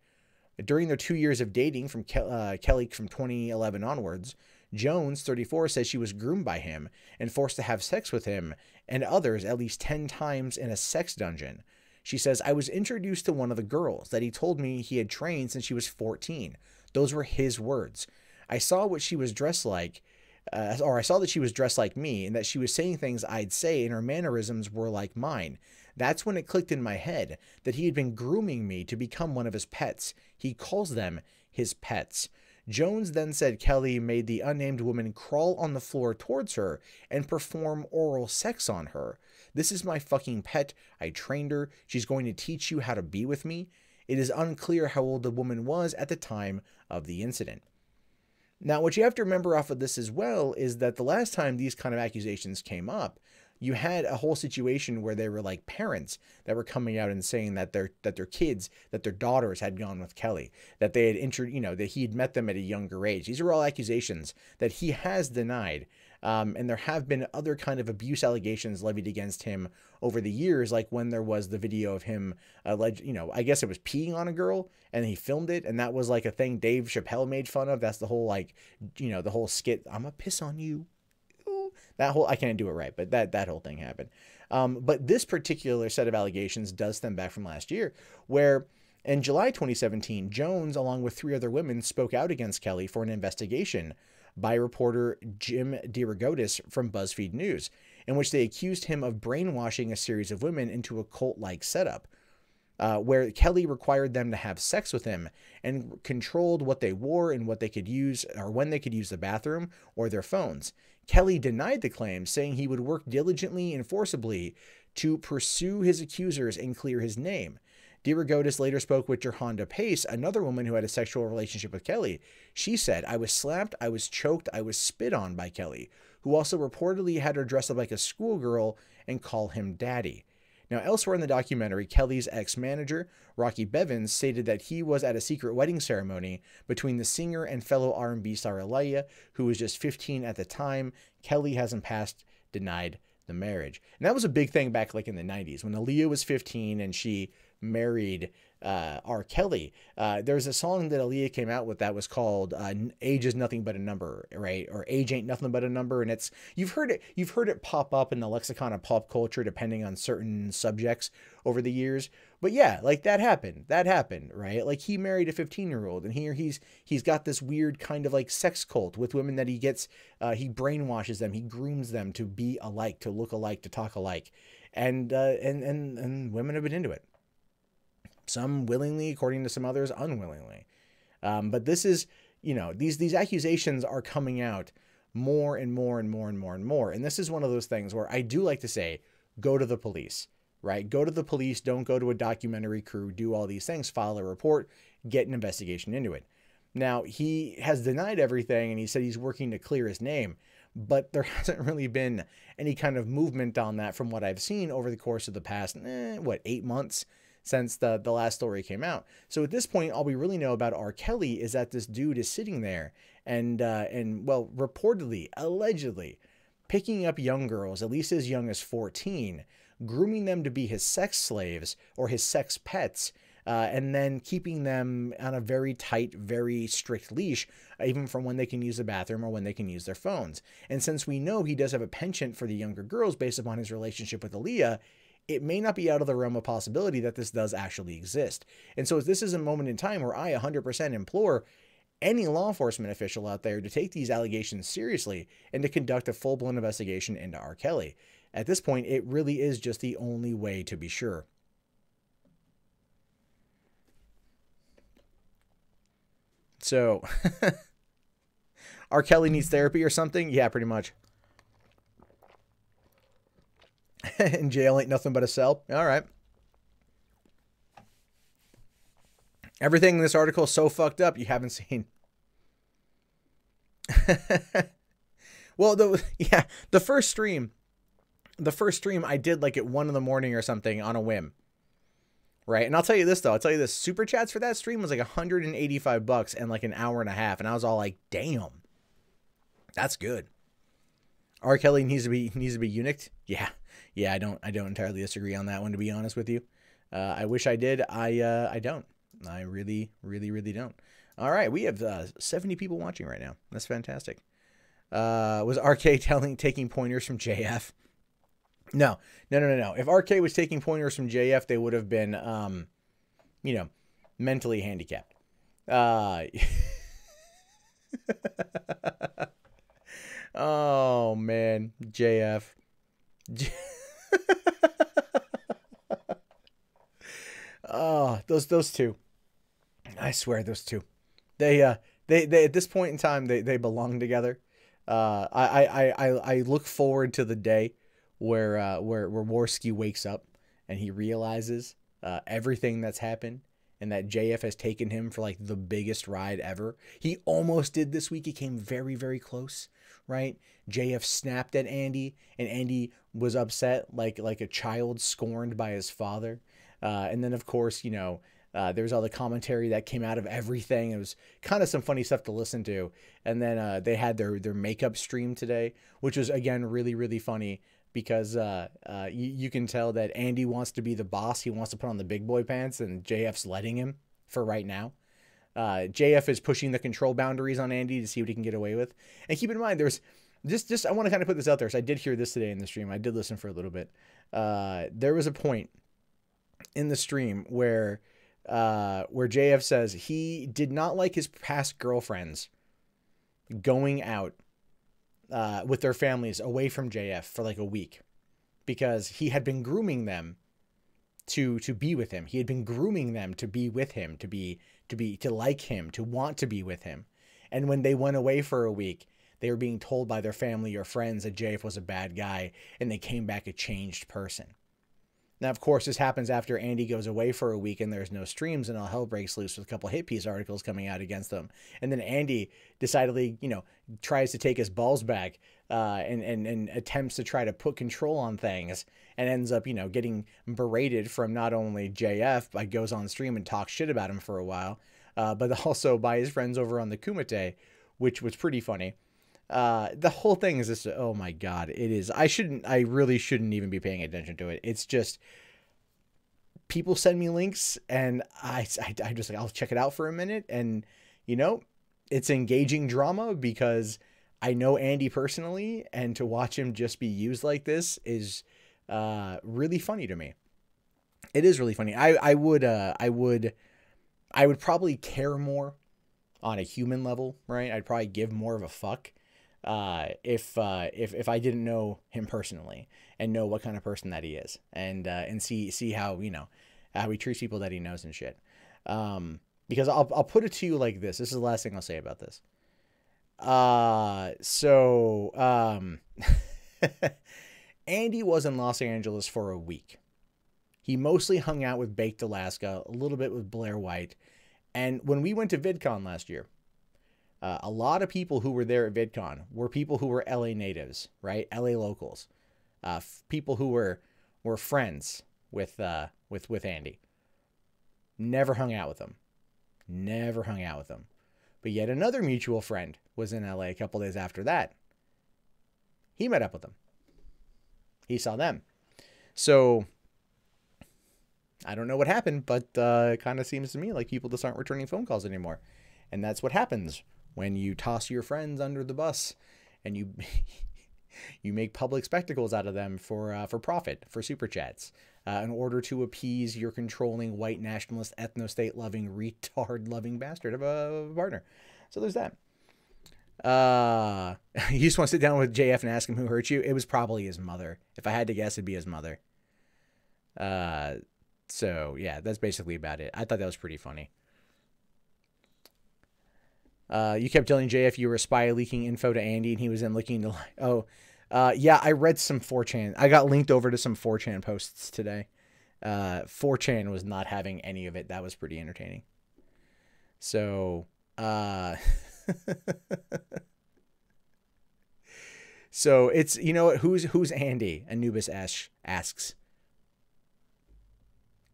During their 2 years of dating from Kelly from 2011 onwards, Jones, 34, says she was groomed by him and forced to have sex with him and others at least 10 times in a sex dungeon. She says, "I was introduced to one of the girls that he told me he had trained since she was 14. Those were his words. I saw what she was dressed like, I saw that she was dressed like me and that she was saying things I'd say and her mannerisms were like mine. That's when it clicked in my head that he had been grooming me to become one of his pets. He calls them his pets." Jones then said Kelly made the unnamed woman crawl on the floor towards her and perform oral sex on her. "This is my fucking pet. I trained her. She's going to teach you how to be with me." It is unclear how old the woman was at the time of the incident. Now, what you have to remember off of this as well is that the last time these kind of accusations came up, you had a whole situation where they were like parents that were coming out and saying that their kids, that their daughters had gone with Kelly, that they had that he had met them at a younger age. These are all accusations that he has denied. And there have been other kind of abuse allegations levied against him over the years, like when there was the video of him, I guess it was peeing on a girl and he filmed it. And that was like a thing Dave Chappelle made fun of. That's the whole, the whole skit, "I'm gonna piss on you." That whole, I can't do it right, but that whole thing happened. But this particular set of allegations does stem back from last year, where in July 2017, Jones, along with 3 other women, spoke out against Kelly for an investigation by reporter Jim DeRogatis from BuzzFeed News, in which they accused him of brainwashing a series of women into a cult-like setup, where Kelly required them to have sex with him and controlled what they wore and what they could use, or when they could use the bathroom or their phones. Kelly denied the claims, saying he would work diligently and forcibly to pursue his accusers and clear his name. DeRogatis later spoke with Jerhonda Pace, another woman who had a sexual relationship with Kelly. She said, "I was slapped, I was choked, I was spit on by Kelly, who also reportedly had her dress up like a schoolgirl and call him daddy." Now, elsewhere in the documentary, Kelly's ex-manager, Rocky Bevins, stated that he was at a secret wedding ceremony between the singer and fellow R&B star Aaliyah, who was just 15 at the time. Kelly has in past denied the marriage. And that was a big thing back like in the 90s when Aaliyah was 15 and she married R. Kelly. There's a song that Aaliyah came out with that was called "Age is Nothing But a Number," right? Or "Age Ain't Nothing But a Number," and you've heard it pop up in the lexicon of pop culture depending on certain subjects over the years. But yeah, like that happened, right? Like he married a 15-year-old, and here he's got this weird kind of like sex cult with women that he gets, he brainwashes them, he grooms them to be alike, to look alike, to talk alike, and women have been into it. Some willingly, according to some others, unwillingly. But this is, these accusations are coming out more and more and more and more and more. And this is one of those things where I do like to say, go to the police. right? Go to the police, don't go to a documentary crew, do all these things, file a report, get an investigation into it. Now, he has denied everything, and he said he's working to clear his name, but there hasn't really been any kind of movement on that from what I've seen over the course of the past, 8 months since the last story came out. So at this point, all we really know about R. Kelly is that this dude is sitting there and well, reportedly, allegedly, picking up young girls, at least as young as 14, grooming them to be his sex slaves or his sex pets, and then keeping them on a very tight, very strict leash, even from when they can use the bathroom or when they can use their phones. And since we know he does have a penchant for the younger girls based upon his relationship with Aaliyah, it may not be out of the realm of possibility that this does actually exist. And so this is a moment in time where I 100% implore any law enforcement official out there to take these allegations seriously and to conduct a full-blown investigation into R. Kelly. At this point, it really is just the only way to be sure. So, R. Kelly needs therapy or something? Yeah, pretty much. In jail ain't nothing but a cell. All right. Everything in this article is so fucked up you haven't seen. Well, the first stream I did like at 1 a.m. or something on a whim. Right. And I'll tell you this, though. I'll tell you this. Super chats for that stream was like $185 and like an hour and a half. And I was all like, damn, that's good. R. Kelly needs to be eunuched. Yeah. Yeah. I don't entirely disagree on that one, to be honest with you. I wish I did. I don't. I really, really, really don't. All right. We have 70 people watching right now. That's fantastic. Was RK taking pointers from JF? No. If RK was taking pointers from JF, they would have been, mentally handicapped. Oh, man. JF. Oh, those two. I swear, those two. They at this point in time, they belong together. I look forward to the day where Worski wakes up and he realizes everything that's happened and that JF has taken him for like the biggest ride ever. He almost did this week. He came very, very close, right? JF snapped at Andy and Andy was upset like a child scorned by his father. And then, of course, there was all the commentary that came out of everything. It was kind of some funny stuff to listen to. And then they had their makeup stream today, which was, again, really, really funny because you can tell that Andy wants to be the boss. He wants to put on the big boy pants, and JF's letting him for right now. JF is pushing the control boundaries on Andy to see what he can get away with. And keep in mind, there's just I want to kind of put this out there. So I did hear this today in the stream. I did listen for a little bit. There was a point in the stream where JF says he did not like his past girlfriends going out with their families away from JF for like a week because he had been grooming them to be with him. He had been grooming them to be with him, to like him, to want to be with him. And when they went away for a week, they were being told by their family or friends that JF was a bad guy, and they came back a changed person. Now, of course, this happens after Andy goes away for a week and there's no streams, and all hell breaks loose with a couple hit piece articles coming out against them. And then Andy decidedly, tries to take his balls back and attempts to try to put control on things and ends up, getting berated from not only JF, but goes on stream and talks shit about him for a while, but also by his friends over on the Kumite, which was pretty funny. The whole thing is just, oh my God, it is. I really shouldn't even be paying attention to it. It's just, people send me links and I just like, I'll check it out for a minute. And, it's engaging drama because I know Andy personally, and to watch him just be used like this is, really funny to me. It is really funny. I would probably care more on a human level, right? I'd probably give more of a fuck if I didn't know him personally and know what kind of person that he is, and see how how he treats people that he knows and shit. Because I'll put it to you like this. This is the last thing I'll say about this. Andy was in Los Angeles for a week, He mostly hung out with Baked Alaska, a little bit with Blair White. And when we went to VidCon last year, a lot of people who were there at VidCon were people who were LA natives, right? LA locals, people who were friends with Andy. Never hung out with him. Never hung out with him. But yet another mutual friend was in LA a couple days after that. He met up with them. He saw them. So I don't know what happened, but it kind of seems to me like people just aren't returning phone calls anymore. And that's what happens when you toss your friends under the bus and you you make public spectacles out of them for profit, for super chats, in order to appease your controlling white nationalist, ethno-state loving, retard loving bastard of a partner. So there's that. You just want to sit down with JF and ask him who hurt you? It was probably his mother. If I had to guess, it'd be his mother. So yeah, that's basically about it. I thought that was pretty funny. You kept telling JF you were a spy leaking info to Andy, and he was then looking to lie. Oh, yeah, I read some 4chan. I got linked over to some 4chan posts today. 4chan was not having any of it. That was pretty entertaining. So, so it's, you know, who's Andy? Anubis asks.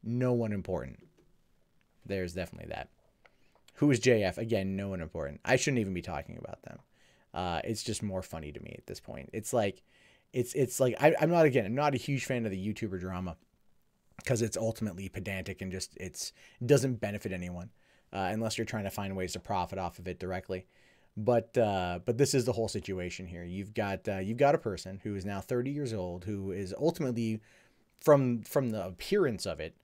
No one important. There's definitely that. Who is JF? Again, no one important. I shouldn't even be talking about them. It's just more funny to me at this point. It's like, I'm not a huge fan of the YouTuber drama because it's ultimately pedantic and just, it doesn't benefit anyone unless you're trying to find ways to profit off of it directly. But this is the whole situation here. You've got a person who is now 30 years old, who is ultimately, from the appearance of it,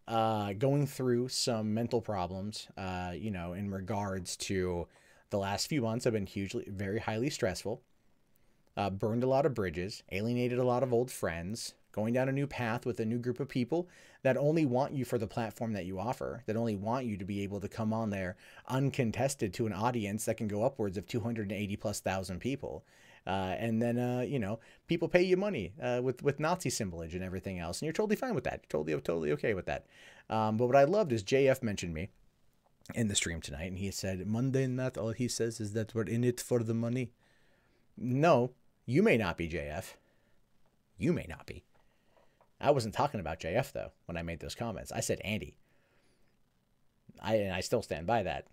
going through some mental problems, you know, in regards to the last few months have been very highly stressful, burned a lot of bridges, alienated a lot of old friends, going down a new path with a new group of people that only want you for the platform that you offer, that only want you to be able to come on there uncontested to an audience that can go upwards of 280,000+ people. And then, you know, people pay you money with Nazi symbolage and everything else. And you're totally fine with that. You're totally okay with that. But what I loved is JF mentioned me in the stream tonight. And he said, Monday night, all he says is that we're in it for the money. No, you may not be JF. You may not be. I wasn't talking about JF, though, when I made those comments. I said Andy. And I still stand by that.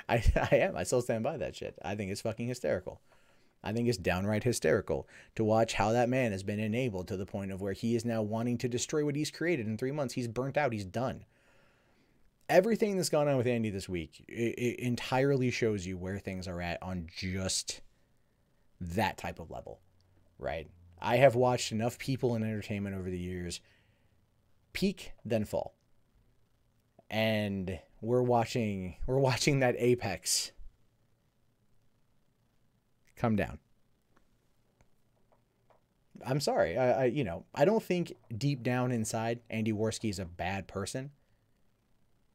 I am. I still stand by that shit. I think it's fucking hysterical. I think it's downright hysterical to watch how that man has been enabled to the point of where he is now wanting to destroy what he's created in 3 months. He's burnt out. He's done. Everything that's gone on with Andy this week, it entirely shows you where things are at on just that type of level, right? I have watched enough people in entertainment over the years peak, then fall. And we're watching that apex come down. I'm sorry. I don't think deep down inside Andy Worski is a bad person,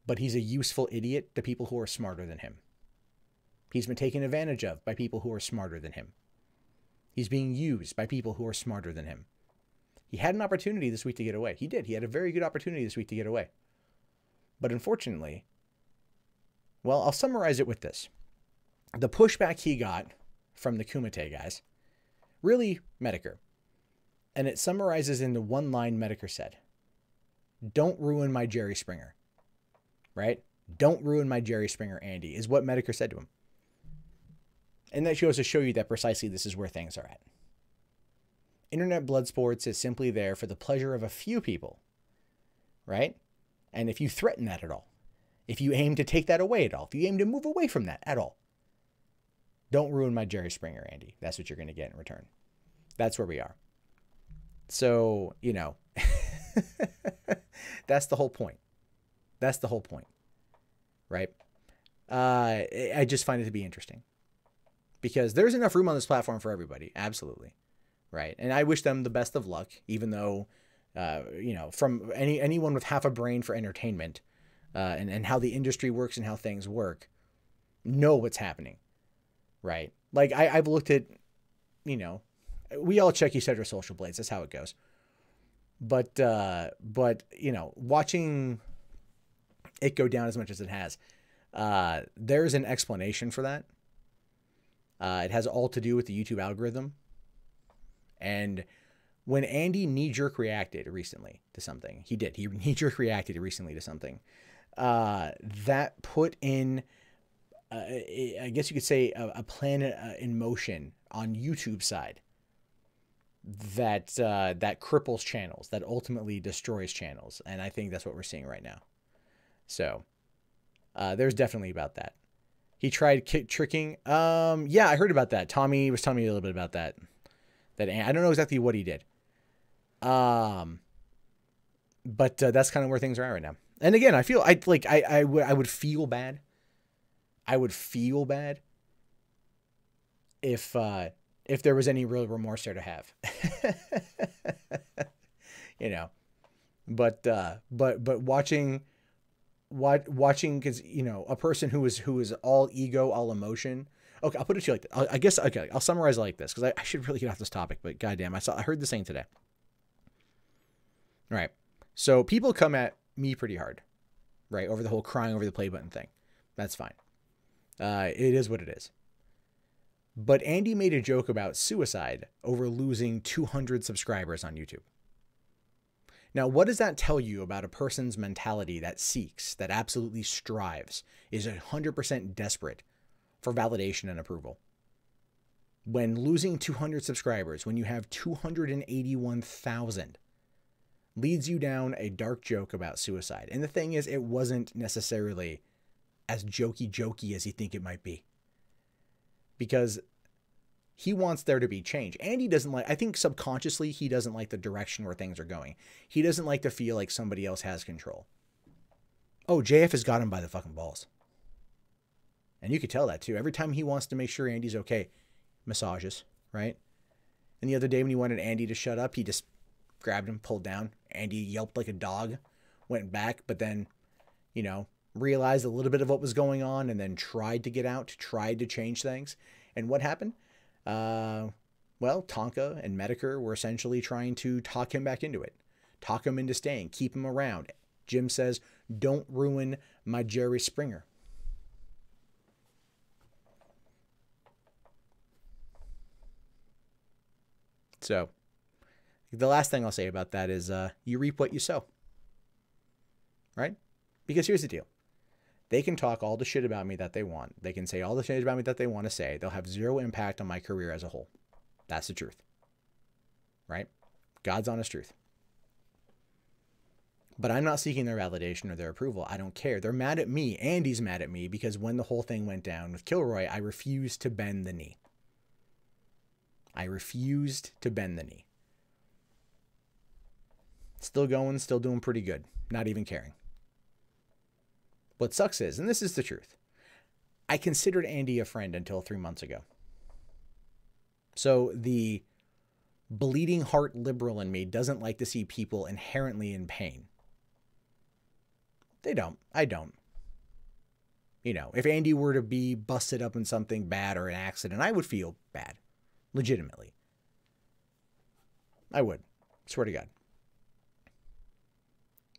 but he's a useful idiot to people who are smarter than him. He's been taken advantage of by people who are smarter than him. He's being used by people who are smarter than him. He had an opportunity this week to get away. He did. He had a very good opportunity this week to get away. But unfortunately, well, I'll summarize it with this. The pushback he got from the Kumite guys really Medicare. And it summarizes into one line Medicare said. Don't ruin my Jerry Springer. Right? Don't ruin my Jerry Springer, Andy, is what Medicare said to him. And that goes to show you that precisely this is where things are at. Internet blood sports is simply there for the pleasure of a few people. Right? And if you threaten that at all, if you aim to take that away at all, if you aim to move away from that at all, don't ruin my Jerry Springer, Andy. That's what you're going to get in return. That's where we are. So, you know, that's the whole point. That's the whole point, right? I just find it to be interesting because there's enough room on this platform for everybody. Absolutely. Right. And I wish them the best of luck, even though, you know, from anyone with half a brain for entertainment and how the industry works and how things work, know what's happening. Right. Like I've looked at, you know, we all check each other's social blades. That's how it goes. But you know, watching it go down as much as it has, there's an explanation for that. It has all to do with the YouTube algorithm. And when Andy knee-jerk reacted recently to something, he knee-jerk reacted recently to something, that put in, I guess you could say, a plan in motion on YouTube side that that cripples channels, that ultimately destroys channels. And I think that's what we're seeing right now. So there's definitely about that. He tried tricking. Yeah, I heard about that. Tommy was telling me a little bit about that. I don't know exactly what he did. But that's kind of where things are at right now. And again, I feel I would feel bad. I would feel bad if there was any real remorse there to have. You know. But watching, because, you know, a person who is all ego, all emotion. Okay, I'll put it to you like this. I guess, okay, I'll summarize it like this, because I should really get off this topic, but goddamn, I heard the saying today. All right, so people come at me pretty hard, right, over the whole crying over the play button thing. That's fine. It is what it is. But Andy made a joke about suicide over losing 200 subscribers on YouTube. Now, what does that tell you about a person's mentality that seeks, that absolutely strives, is 100% desperate for validation and approval? When losing 200 subscribers, when you have 281,000, leads you down a dark joke about suicide. And the thing is, it wasn't necessarily as jokey as you think it might be. Because he wants there to be change. Andy doesn't like, I think subconsciously, he doesn't like the direction where things are going. He doesn't like to feel like somebody else has control. Oh, JF has got him by the fucking balls. And you could tell that too. Every time he wants to make sure Andy's okay, massages, right? And the other day when he wanted Andy to shut up, he just grabbed him, pulled down. Andy yelped like a dog, went back, but then, you know, realized a little bit of what was going on and then tried to get out, tried to change things. And what happened? Well, Tonka and Medicare were essentially trying to talk him back into it, talk him into staying, keep him around. Jim says, don't ruin my Jerry Springer. So the last thing I'll say about that is you reap what you sow, right? Because here's the deal. They can talk all the shit about me that they want. They can say all the shit about me that they want to say. They'll have zero impact on my career as a whole. That's the truth, right? God's honest truth. But I'm not seeking their validation or their approval. I don't care. They're mad at me. Andy's mad at me because when the whole thing went down with Kilroy, I refused to bend the knee. I refused to bend the knee. Still going, still doing pretty good. Not even caring. What sucks is, and this is the truth, I considered Andy a friend until 3 months ago. So the bleeding heart liberal in me doesn't like to see people inherently in pain. They don't. I don't. You know, if Andy were to be busted up in something bad or an accident, I would feel bad. Legitimately. I would. Swear to God.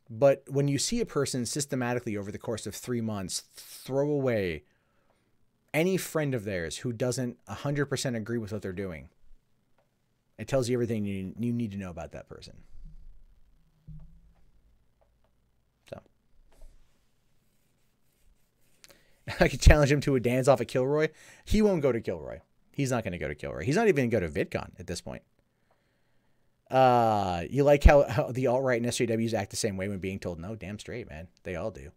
But when you see a person systematically over the course of 3 months throw away any friend of theirs who doesn't 100% agree with what they're doing, it tells you everything you need to know about that person. So I could challenge him to a dance off of Kilroy. He won't go to Kilroy. He's not going to go to Kilroy. He's not even going to go to VidCon at this point. You like how the alt-right and SJWs act the same way when being told no? Damn straight, man. They all do.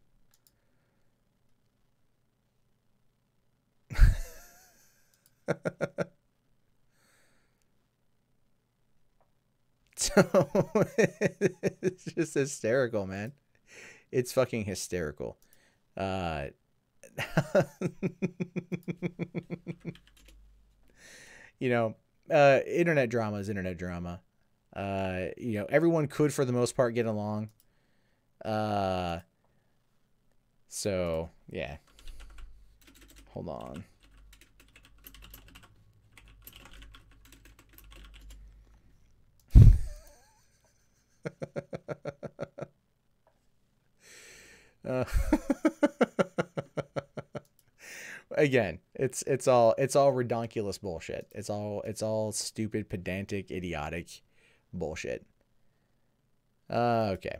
So it's just hysterical, man. It's fucking hysterical. You know, internet drama is internet drama. You know, everyone could, for the most part, get along. So, yeah. Hold on. Uh, again, it's all redonkulous bullshit. It's all stupid, pedantic, idiotic bullshit. Okay.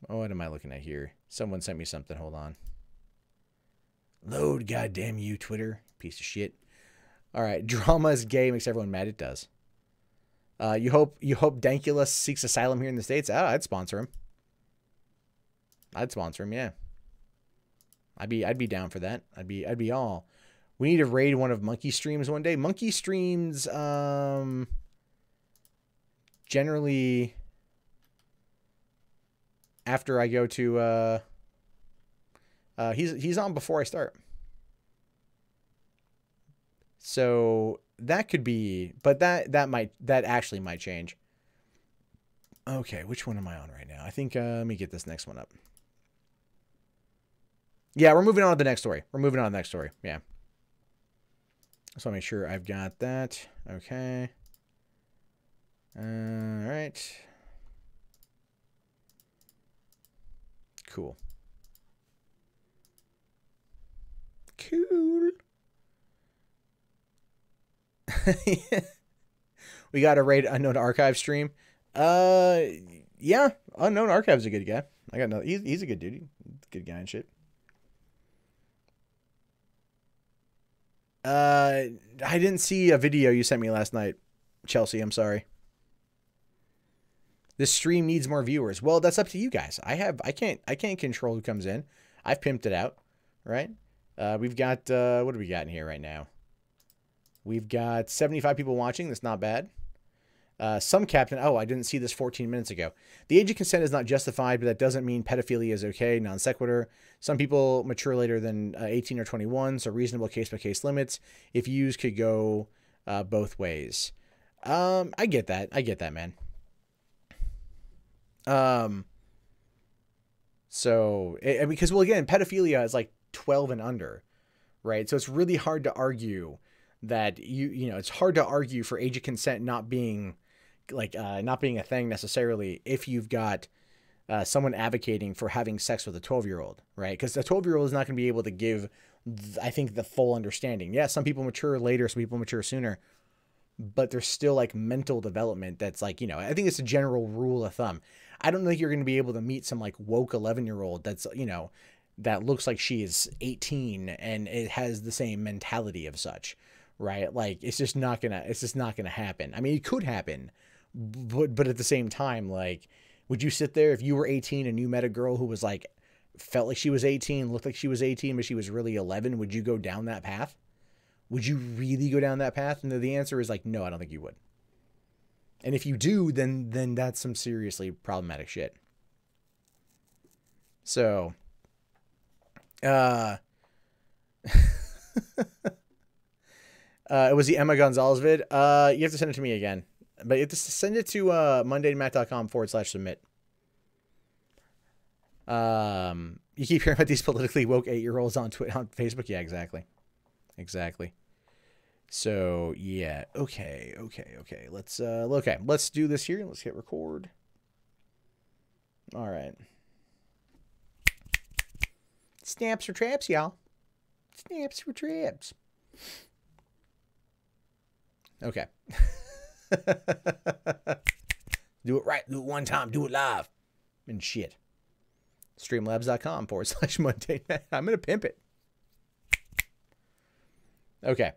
Oh, what am I looking at here? Someone sent me something. Hold on. Load, goddamn you, Twitter, piece of shit. All right, drama is gay makes everyone mad. It does. You hope Dankulus seeks asylum here in the States? Oh, I'd sponsor him. I'd sponsor him, yeah. I'd be down for that. I'd be all. We need to raid one of Monkey streams one day. Monkey streams generally after I go to he's on before I start. So that could be, but that actually might change. Okay, which one am I on right now? I think let me get this next one up. Yeah, we're moving on to the next story. Yeah. So I'll make sure I've got that. Okay. All right. Cool. Cool. We got a raid Unknown Archive stream. Yeah, Unknown Archive's a good guy. I got no. He's a good dude. Good guy and shit. I didn't see a video you sent me last night, Chelsea. I'm sorry. This stream needs more viewers. Well, that's up to you guys. I can't control who comes in. I've pimped it out, right? We've got what do we got in here right now? We've got 75 people watching. That's not bad. Some captain. Oh, I didn't see this 14 minutes ago. The age of consent is not justified, but that doesn't mean pedophilia is okay. Non sequitur. Some people mature later than 18 or 21, so reasonable case-by-case limits, if used, could go both ways. I get that. I get that, man. So, because, well, again, pedophilia is like 12 and under, right? So it's really hard to argue that it's hard to argue for age of consent not being like, not being a thing necessarily if you've got someone advocating for having sex with a 12-year-old, right? Because the 12-year-old is not going to be able to give, I think, the full understanding. Yeah, some people mature later, some people mature sooner, but there's still like mental development that's like, I think it's a general rule of thumb. I don't think you're going to be able to meet some like woke 11-year-old that's, that looks like she is 18 and it has the same mentality of such, right? Like it's just not gonna happen. I mean, it could happen, but at the same time, like, would you sit there if you were 18 and you met a girl who was like, felt like she was 18, looked like she was 18, but she was really 11? Would you go down that path? Would you really go down that path? And the answer is like, no, I don't think you would. And if you do, then that's some seriously problematic shit. So, it was the Emma Gonzalez vid. You have to send it to me again, but you have to send it to mundaymatt.com/submit. You keep hearing about these politically woke 8-year-olds on Twitter, on Facebook. Yeah, exactly. So yeah, okay. Let's do this here. Let's hit record. All right. Snaps for traps, y'all. Snaps for traps. Okay. Do it right. Do it one time. Do it live. And shit. Streamlabs.com/Monday. I'm going to pimp it. Okay.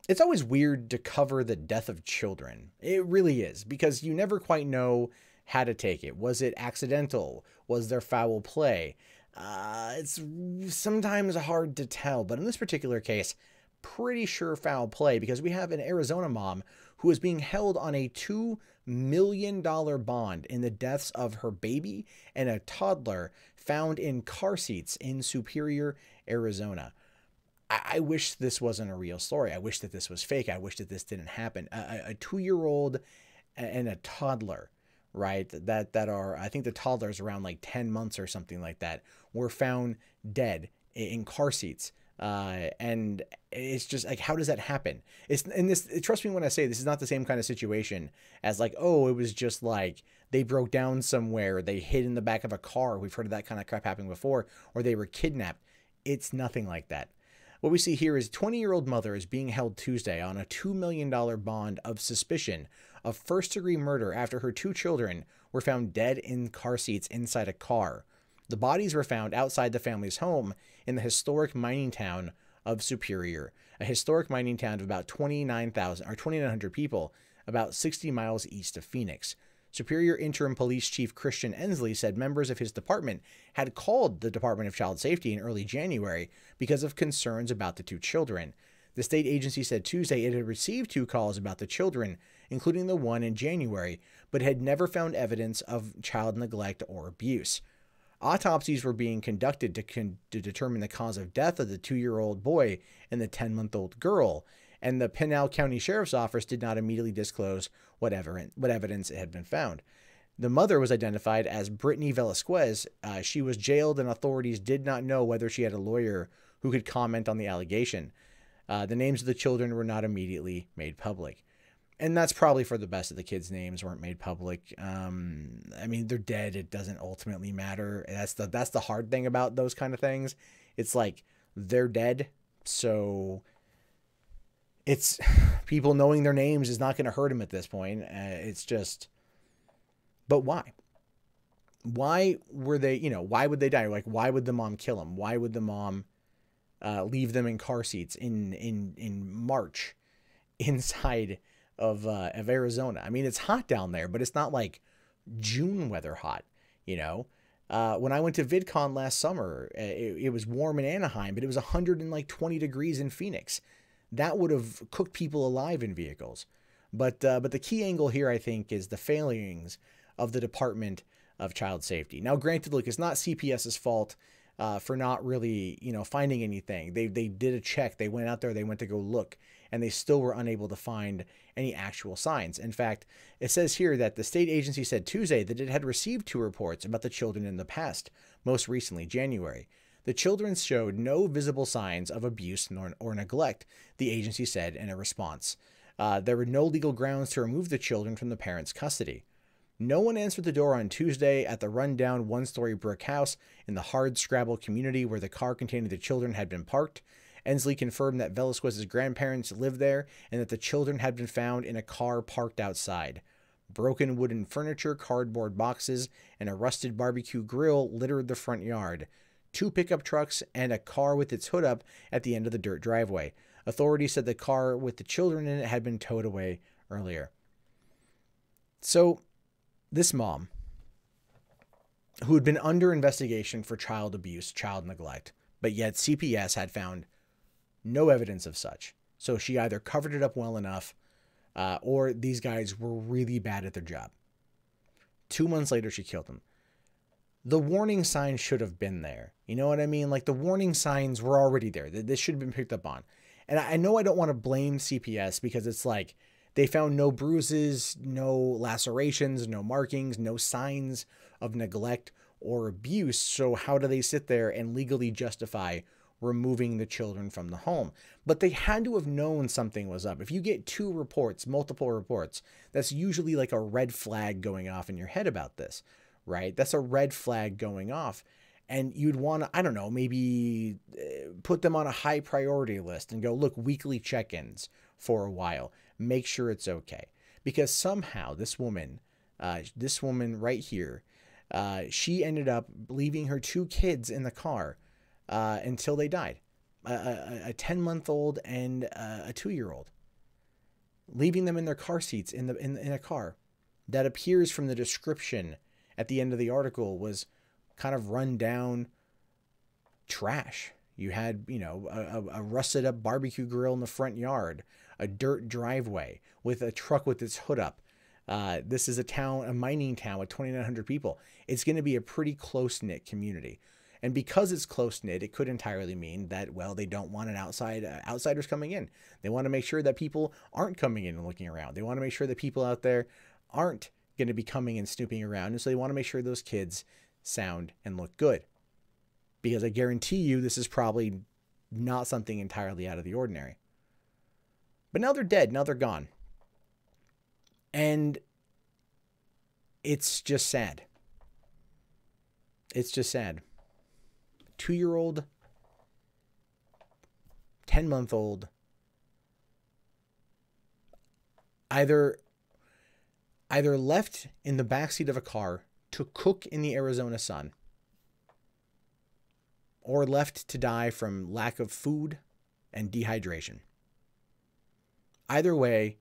It's always weird to cover the death of children. It really is, because you never quite know how to take it. Was it accidental? Was there foul play? It's sometimes hard to tell, but in this particular case, pretty sure foul play, because we have an Arizona mom who is being held on a $2 million bond in the deaths of her baby and a toddler found in car seats in Superior, Arizona. I wish this wasn't a real story. I wish that this was fake. I wish that this didn't happen. A 2-year-old and a toddler, right? That are, I think the toddler's around like 10 months or something like that, were found dead in car seats And it's just like, how does that happen? It's, and this, trust me when I say this is not the same kind of situation as like, oh, it was just like they broke down somewhere, they hid in the back of a car. We've heard of that kind of crap happening before, or they were kidnapped. It's nothing like that. What we see here is 20-year-old mother is being held Tuesday on a $2 million bond of suspicion of first-degree murder after her 2 children were found dead in car seats inside a car. The bodies were found outside the family's home in the historic mining town of Superior, a historic mining town of about 2,900 people, about 60 miles east of Phoenix. Superior Interim Police Chief Christian Ensley said members of his department had called the Department of Child Safety in early January because of concerns about the 2 children. The state agency said Tuesday it had received 2 calls about the children, including the one in January, but had never found evidence of child neglect or abuse. Autopsies were being conducted to determine the cause of death of the 2-year-old boy and the 10-month-old girl, and the Pinal County Sheriff's Office did not immediately disclose what evidence had been found. The mother was identified as Brittany Velasquez. She was jailed, and authorities did not know whether she had a lawyer who could comment on the allegation. The names of the children were not immediately made public. And that's probably for the best that the kids' names weren't made public. I mean, they're dead. It doesn't ultimately matter. That's the hard thing about those kind of things. It's like they're dead, so it's people knowing their names is not going to hurt them at this point. It's just, but why? Why were they? Why would they die? Like, why would the mom kill them? Why would the mom leave them in car seats in March inside of Arizona? I mean, it's hot down there, but it's not like June weather hot, When I went to VidCon last summer, it was warm in Anaheim, but it was 120 degrees in Phoenix. That would have cooked people alive in vehicles. But the key angle here, I think, is the failings of the Department of Child Safety. Now, granted, look, it's not CPS's fault for not really, finding anything. They did a check. They went out there. They went to go look, and they still were unable to find any actual signs. In fact, it says here that the state agency said Tuesday that it had received 2 reports about the children in the past, most recently January. The children showed no visible signs of abuse or neglect, the agency said in a response. There were no legal grounds to remove the children from the parents' custody. No one answered the door on Tuesday at the rundown 1-story brick house in the Hardscrabble community where the car containing the children had been parked. Ensley confirmed that Velasquez's grandparents lived there and that the children had been found in a car parked outside. Broken wooden furniture, cardboard boxes, and a rusted barbecue grill littered the front yard. 2 pickup trucks and a car with its hood up at the end of the dirt driveway. Authorities said the car with the children in it had been towed away earlier. So, this mom, who had been under investigation for child abuse, child neglect, but yet CPS had found no evidence of such. So she either covered it up well enough, or these guys were really bad at their job. 2 months later, she killed him. The warning signs should have been there. You know what I mean? Like, the warning signs were already there. This should have been picked up on. And I know I don't want to blame CPS because it's like they found no bruises, no lacerations, no markings, no signs of neglect or abuse. So how do they sit there and legally justify removing the children from the home? But they had to have known something was up. If you get 2 reports, multiple reports, that's usually like a red flag going off in your head about this. Right? That's a red flag going off. And you'd want to, I don't know, maybe put them on a high priority list and go, look, weekly check-ins for a while. Make sure it's okay. Because somehow this woman right here, she ended up leaving her 2 kids in the car until they died. A 10-month-old and a 2-year-old. Leaving them in their car seats in a car that appears from the description at the end of the article was kind of run down trash. You had, a rusted up barbecue grill in the front yard, a dirt driveway with a truck with its hood up. This is a mining town with 2,900 people. It's going to be a pretty close-knit community. And because it's close-knit, it could entirely mean that, well, they don't want outsiders coming in. They want to make sure that people aren't coming in and looking around. They want to make sure that people out there aren't going to be coming and snooping around. And so they want to make sure those kids sound and look good. Because I guarantee you this is probably not something entirely out of the ordinary. But now they're dead. Now they're gone. And it's just sad. It's just sad. 2-year-old, 10-month-old, either left in the backseat of a car to cook in the Arizona sun, or left to die from lack of food and dehydration. Either way,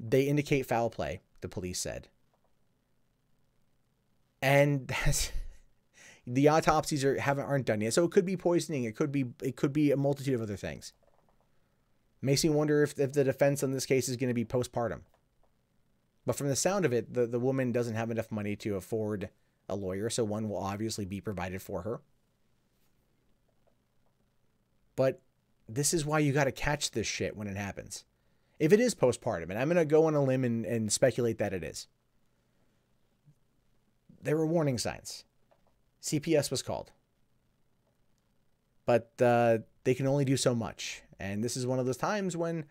they indicate foul play, the police said. And that's, the autopsies aren't done yet. So it could be poisoning. It could be a multitude of other things. Makes me wonder if the defense in this case is going to be postpartum. But from the sound of it, the woman doesn't have enough money to afford a lawyer, so one will obviously be provided for her. But this is why you got to catch this shit when it happens. If it is postpartum, and I'm going to go on a limb and speculate that it is, there were warning signs. CPS was called. But they can only do so much. And this is one of those times when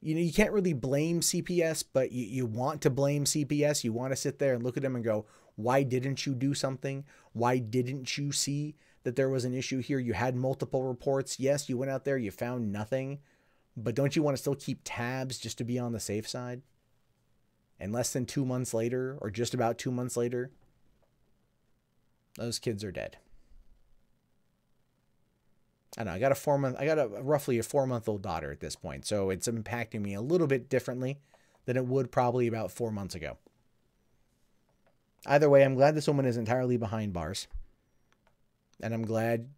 you can't really blame CPS, but you want to blame CPS. You want to sit there and look at them and go, why didn't you do something? Why didn't you see that there was an issue here? You had multiple reports. Yes, you went out there, you found nothing. But don't you want to still keep tabs just to be on the safe side? And less than 2 months later, or just about 2 months later, those kids are dead. I don't know. I got a roughly a 4-month-old daughter at this point, so it's impacting me a little bit differently than it would probably about 4 months ago. Either way, I'm glad this woman is entirely behind bars. And I'm glad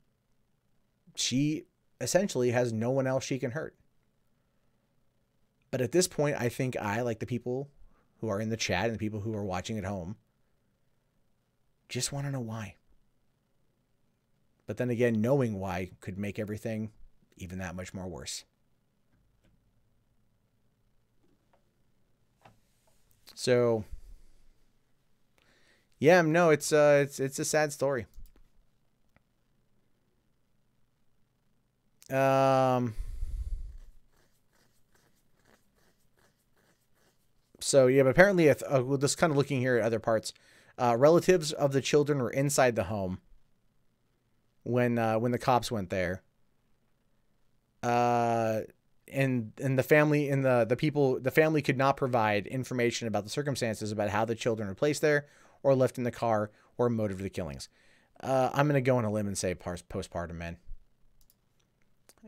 she essentially has no one else she can hurt. But at this point, I think I, like the people who are in the chat and the people who are watching at home, just want to know why. But then again, knowing why could make everything even that much more worse. So, yeah, no, it's a sad story. So yeah, but apparently, we're just kind of looking here at other parts. Relatives of the children were inside the home when the cops went there. And the family and the family could not provide information about the circumstances about how the children were placed there or left in the car or motive of the killings. I'm gonna go on a limb and say postpartum, man.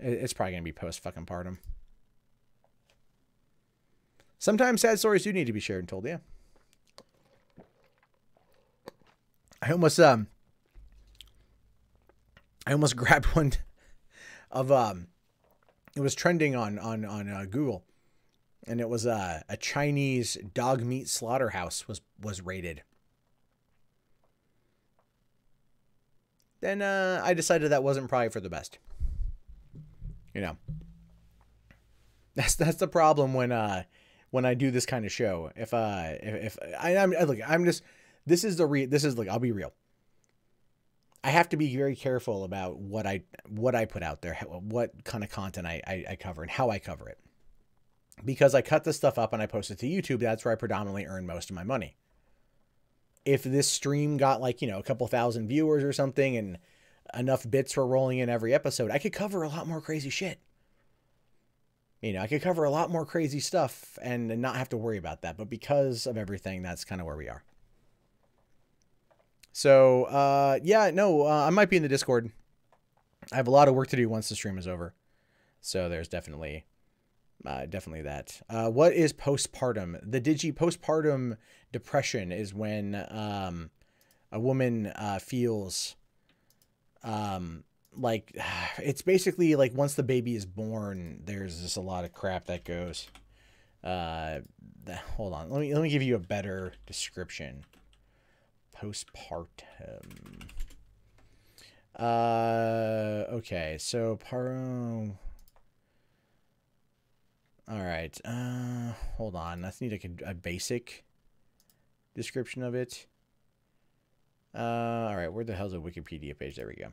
It's probably gonna be post-fucking-partum. Sometimes sad stories do need to be shared and told, yeah. I almost grabbed one of it was trending on Google, and it was a Chinese dog meat slaughterhouse was raided. Then I decided that wasn't probably for the best. You know, that's the problem when I do this kind of show. If I'm look, I'm just this is like, I'll be real. I have to be very careful about what I put out there, what kind of content I cover and how I cover it. Because I cut this stuff up and I post it to YouTube, that's where I predominantly earn most of my money. If this stream got like, a couple thousand viewers or something and enough bits were rolling in every episode, I could cover a lot more crazy shit. I could cover a lot more crazy stuff and not have to worry about that. But because of everything, that's kind of where we are. So, yeah, no, I might be in the Discord. I have a lot of work to do once the stream is over. So there's definitely that. What is postpartum? The postpartum depression is when a woman feels like it's basically like once the baby is born, there's just a lot of crap that goes. Hold on, let me give you a better description. Postpartum. Okay, so all right. Hold on. Let's need a basic description of it. All right. Where the hell's the Wikipedia page? There we go.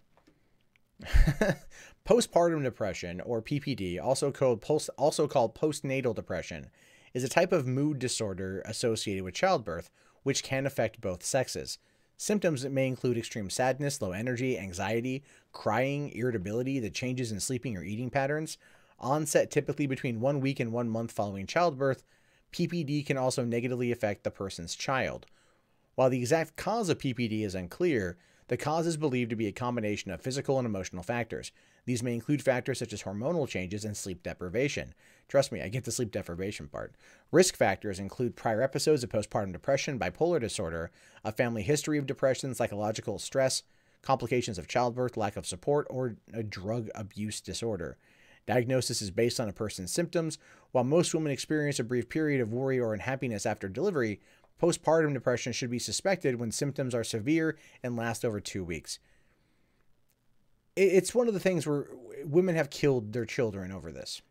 Postpartum depression, or PPD, also called postnatal depression, is a type of mood disorder associated with childbirth, which can affect both sexes. Symptoms may include extreme sadness, low energy, anxiety, crying, irritability, the changes in sleeping or eating patterns. Onset typically between 1 week and 1 month following childbirth. PPD can also negatively affect the person's child. While the exact cause of PPD is unclear, the cause is believed to be a combination of physical and emotional factors. These may include factors such as hormonal changes and sleep deprivation. Trust me, I get the sleep deprivation part. Risk factors include prior episodes of postpartum depression, bipolar disorder, a family history of depression, psychological stress, complications of childbirth, lack of support, or a drug abuse disorder. Diagnosis is based on a person's symptoms. While most women experience a brief period of worry or unhappiness after delivery, postpartum depression should be suspected when symptoms are severe and last over 2 weeks. It's one of the things where women have killed their children over this.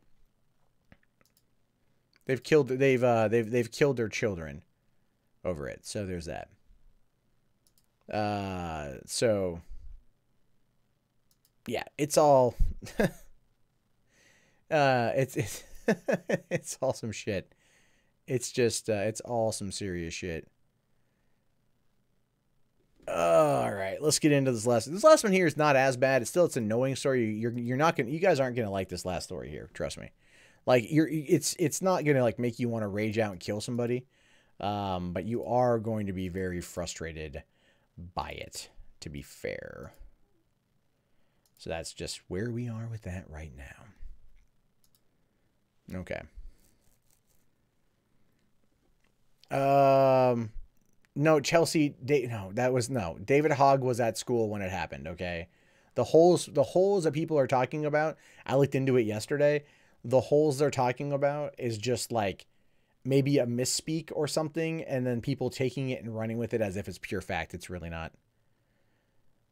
They've killed their children over it. So there's that. So yeah, it's all it's it's all some shit. It's just it's all some serious shit. All right, let's get into this last. This last one here is not as bad. It's an annoying story. You're not gonna. You guys aren't gonna like this last story here. Trust me. Like it's not gonna like make you want to rage out and kill somebody, but you are going to be very frustrated by it. To be fair. So that's just where we are with that right now. Okay. No, Chelsea, David Hogg was at school when it happened, okay? The holes that people are talking about, I looked into it yesterday. The holes they're talking about is just like maybe a misspeak or something, and then people taking it and running with it as if it's pure fact. It's really not.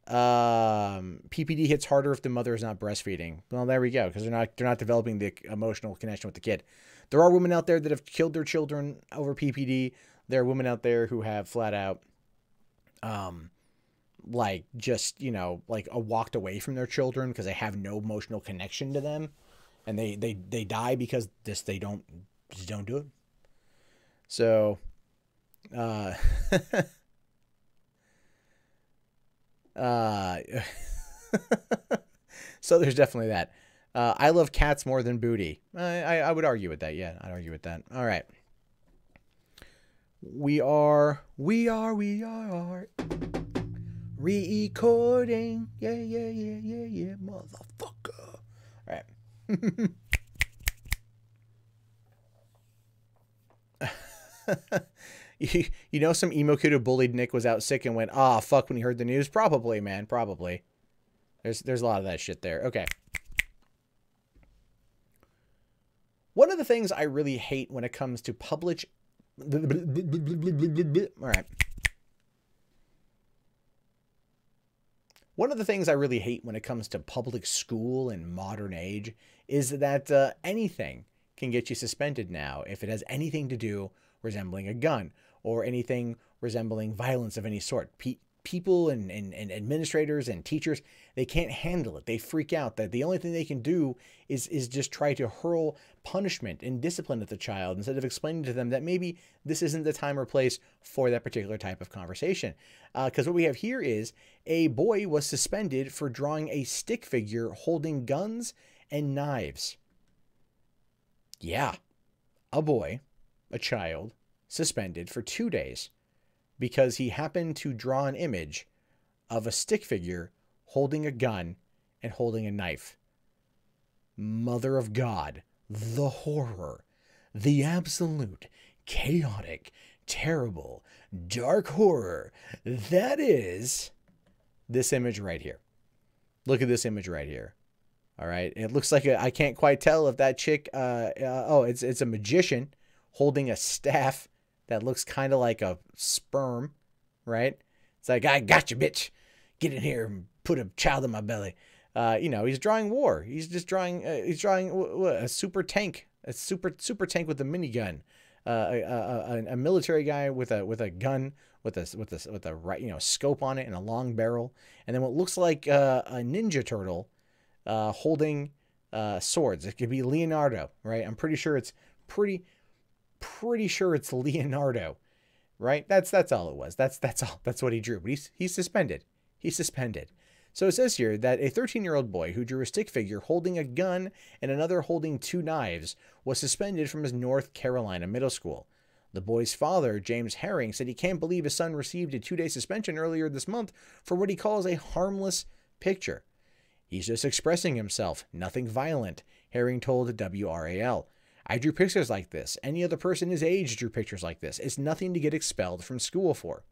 PPD hits harder if the mother is not breastfeeding. Well, there we go, because they're not developing the emotional connection with the kid. There are women out there that have killed their children over PPD. There are women out there who have flat out, like just, like walked away from their children because they have no emotional connection to them, and they die because they don't do it. So, so there's definitely that. I love cats more than booty. I would argue with that. Yeah, I'd argue with that. All right. We are recording. Yeah, motherfucker. All right. You know, some emo kid who bullied Nick was out sick and went, "Ah, fuck," when he heard the news? Probably, man. Probably. There's a lot of that shit there. Okay. One of the things I really hate when it comes to public... All right. One of the things I really hate when it comes to public school in modern age is that anything can get you suspended now if it has anything to do resembling a gun or anything resembling violence of any sort. People and administrators and teachers, they can't handle it. They freak out. That the only thing they can do is just try to hurl punishment and discipline at the child instead of explaining to them that maybe this isn't the time or place for that particular type of conversation. Because what we have here is a boy was suspended for drawing a stick figure holding guns and knives. Yeah, a child, suspended for 2 days because he happened to draw an image of a stick figure holding a gun and holding a knife. Mother of God, the horror, the absolute, chaotic, terrible, dark horror that is this image right here. Look at this image right here. All right, it looks like I can't quite tell if that chick, it's a magician holding a staff that looks kind of like a sperm, right? It's like, "I got you, bitch. Get in here and put a child in my belly." He's drawing war. He's just drawing. He's drawing a super tank, a super tank with a minigun, a military guy with a gun with a right, scope on it and a long barrel, and then what looks like a Ninja Turtle holding swords. It could be Leonardo, right? I'm pretty sure it's pretty sure it's Leonardo, right? That's all it was. That's all. That's what he drew. But he's suspended. He's suspended. So it says here that a 13-year-old boy who drew a stick figure holding a gun and another holding 2 knives was suspended from his North Carolina middle school. The boy's father, James Herring, said he can't believe his son received a 2-day suspension earlier this month for what he calls a harmless picture. He's just expressing himself, nothing violent, Herring told WRAL. I drew pictures like this. Any other person his age drew pictures like this. It's nothing to get expelled from school for.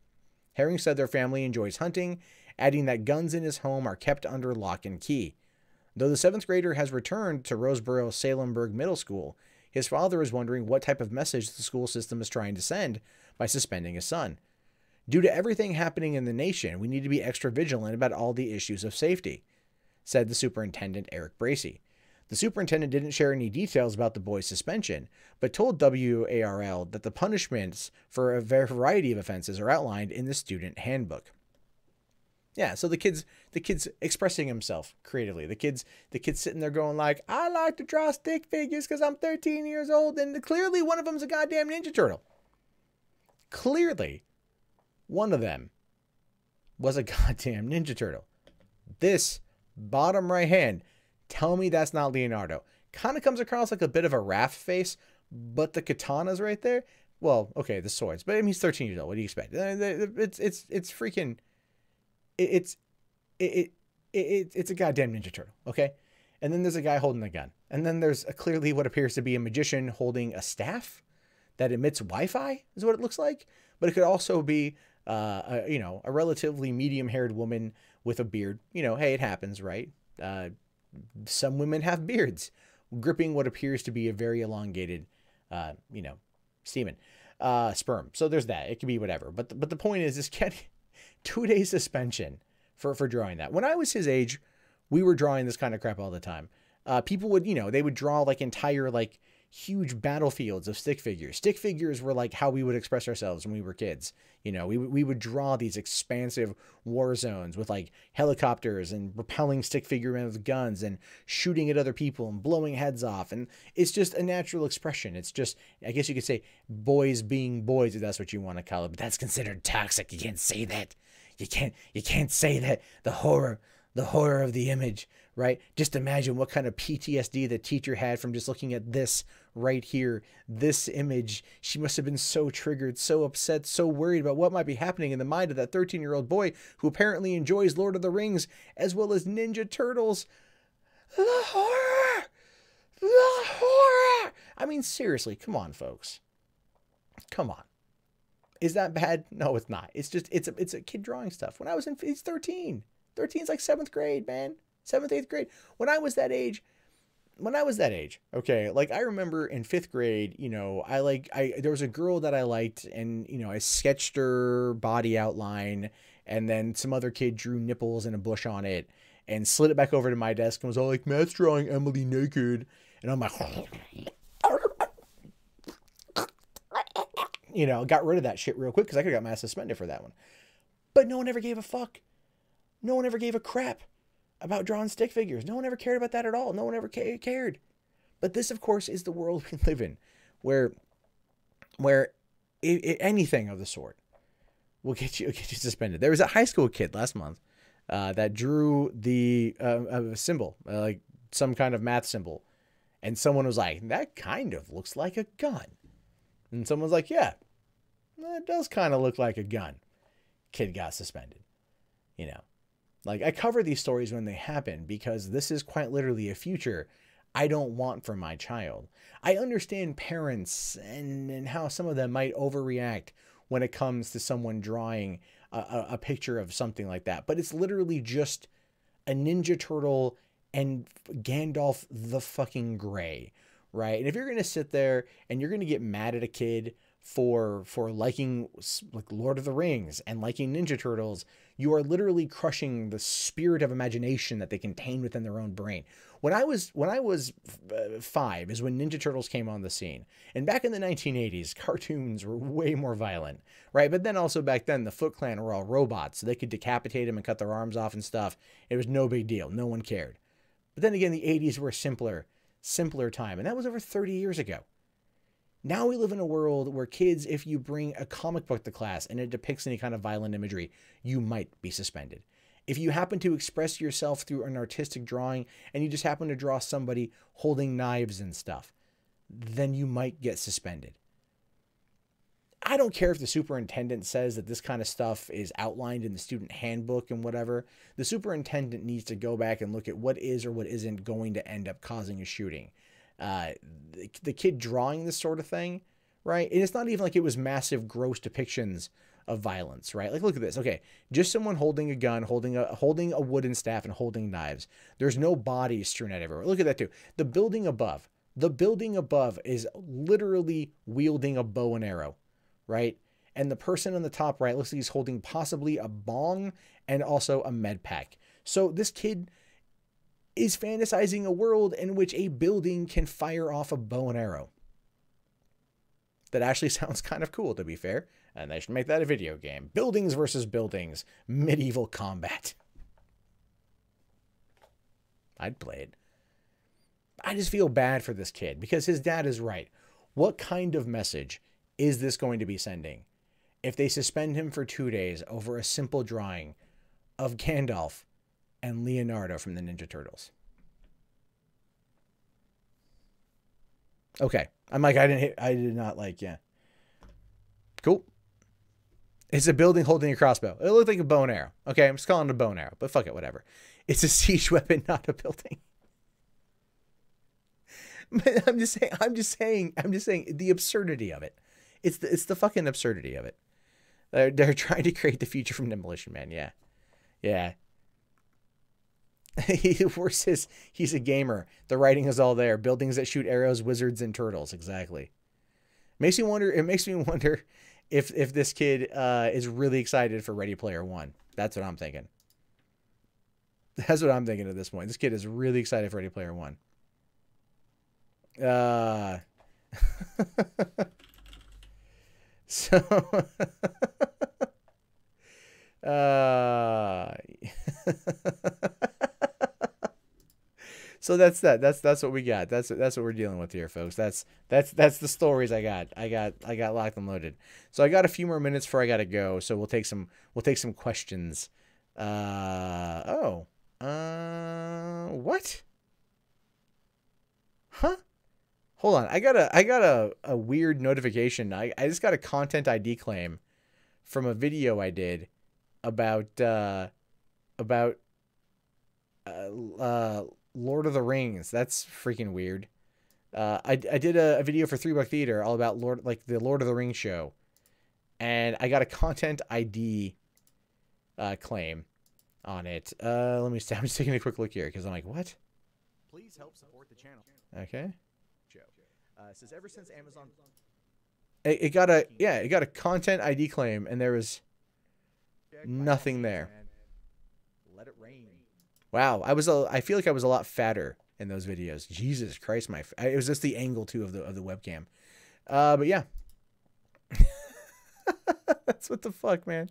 Herring said their family enjoys hunting, adding that guns in his home are kept under lock and key. Though the 7th grader has returned to Roseboro Salemburg Middle School, his father is wondering what type of message the school system is trying to send by suspending his son. Due to everything happening in the nation, we need to be extra vigilant about all the issues of safety, said the superintendent, Eric Bracey. The superintendent didn't share any details about the boy's suspension, but told WARL that the punishments for a variety of offenses are outlined in the student handbook. Yeah, so the kid's expressing himself creatively. The kid's sitting there going like, I like to draw stick figures because I'm 13 years old, and clearly one of them's a goddamn Ninja Turtle. Clearly, one of them was a goddamn Ninja Turtle. This bottom right hand, tell me that's not Leonardo. Kind of comes across like a bit of a Raph face, but the katana's right there. Well, okay, the swords, but I mean, he's 13 years old. What do you expect? It's freaking. It's a goddamn Ninja Turtle, okay? And then there's a guy holding a gun. And then there's clearly what appears to be a magician holding a staff that emits Wi-Fi, is what it looks like. But it could also be, a relatively medium-haired woman with a beard. Hey, it happens, right? Some women have beards, gripping what appears to be a very elongated, semen, sperm. So there's that. It could be whatever. But the point is, this kid... 2-day suspension for drawing that. When I was his age, we were drawing this kind of crap all the time. People would, they would draw like entire, like huge battlefields of stick figures. Stick figures were like how we would express ourselves when we were kids. We would draw these expansive war zones with like helicopters and repelling stick figure men with guns and shooting at other people and blowing heads off. And it's just a natural expression. It's just, I guess you could say boys being boys, if that's what you want to call it, but that's considered toxic. You can't say that. You can't say that. The horror of the image, right? Just imagine what kind of PTSD the teacher had from just looking at this right here, this image. She must have been so triggered, so upset, so worried about what might be happening in the mind of that 13-year-old boy who apparently enjoys Lord of the Rings as well as Ninja Turtles. The horror! The horror! I mean, seriously, come on, folks. Come on. Is that bad? No, it's not. It's just, it's a kid drawing stuff. When I was he's 13. 13's like 7th grade, man. 7th, 8th grade. When I was that age, okay, like I remember in 5th grade, there was a girl that I liked, and, I sketched her body outline, and then some other kid drew nipples and a bush on it and slid it back over to my desk and was all like, Matt's drawing Emily naked. And I'm like, got rid of that shit real quick because I could have got my ass suspended for that one. But no one ever gave a fuck. No one ever gave a crap about drawing stick figures. No one ever cared about that at all. No one ever cared. But this, of course, is the world we live in, where anything of the sort will get you suspended. There was a high school kid last month that drew the symbol, like some kind of math symbol, and someone was like, "That kind of looks like a gun." And someone's like, yeah, it does kind of look like a gun. Kid got suspended. Like I cover these stories when they happen because this is quite literally a future I don't want for my child. I understand parents and how some of them might overreact when it comes to someone drawing a picture of something like that. But it's literally just a Ninja Turtle and Gandalf the fucking Grey. Right. And if you're going to sit there and you're going to get mad at a kid for liking like Lord of the Rings and liking Ninja Turtles, You are literally crushing the spirit of imagination that they contain within their own brain. When I was 5 is when Ninja Turtles came on the scene. And back in the 1980s, cartoons were way more violent, right? But then also back then, the Foot Clan were all robots, so they could decapitate them and cut their arms off and stuff. It was no big deal. No one cared. But then again, the 80s were a simpler time, and that was over 30 years ago. Now we live in a world where kids, if you bring a comic book to class and it depicts any kind of violent imagery, you might be suspended. If you happen to express yourself through an artistic drawing and you just happen to draw somebody holding knives and stuff, then you might get suspended. I don't care if the superintendent says that this kind of stuff is outlined in the student handbook and whatever. The superintendent needs to go back and look at what is or what isn't going to end up causing a shooting. The kid drawing this sort of thing, right? And it's not even like it was massive, gross depictions of violence, right? Like, look at this. Okay, just someone holding a gun, holding a wooden staff, and holding knives. There's no bodies strewn out everywhere. Look at that too. The building above is literally wielding a bow and arrow, right? And the person on the top right looks like he's holding possibly a bong and also a med pack. So this kid is fantasizing a world in which a building can fire off a bow and arrow. That actually sounds kind of cool, to be fair. And they should make that a video game. Buildings versus buildings. Medieval combat. I'd play it. I just feel bad for this kid because his dad is right. What kind of message is this going to be sending if they suspend him for 2 days over a simple drawing of Gandalf and Leonardo from the Ninja Turtles? Okay. I'm like, I did not like, yeah. Cool. It's a building holding a crossbow. It looked like a bow and arrow. Okay, I'm just calling it a bow and arrow, but fuck it, whatever. It's a siege weapon, not a building. But I'm just saying the absurdity of it. It's the fucking absurdity of it. They're trying to create the future from Demolition Man, yeah. Yeah. Worse is he's a gamer. The writing is all there. Buildings that shoot arrows, wizards, and turtles. Exactly. It makes me wonder if this kid is really excited for Ready Player One. That's what I'm thinking. That's what I'm thinking at this point. This kid is really excited for Ready Player One. So so that's that. That's what we got. That's what we're dealing with here, folks. That's the stories I got. I got locked and loaded. So I got a few more minutes before I gotta go. So we'll take some questions. What? Huh? Hold on. I got a weird notification. I just got a content ID claim from a video I did about Lord of the Rings. That's freaking weird. I did a video for $3 Theater all about the Lord of the Rings show, and I got a content ID claim on it. Let me see. I'm just taking a quick look here because I'm like, what? Please help support the channel. Okay. Joe. It says ever since Amazon. It got a content ID claim, and there was nothing there. Let it rain. Wow, I feel like I was a lot fatter in those videos. Jesus Christ, it was just the angle too of the webcam. But yeah, that's what the fuck, man.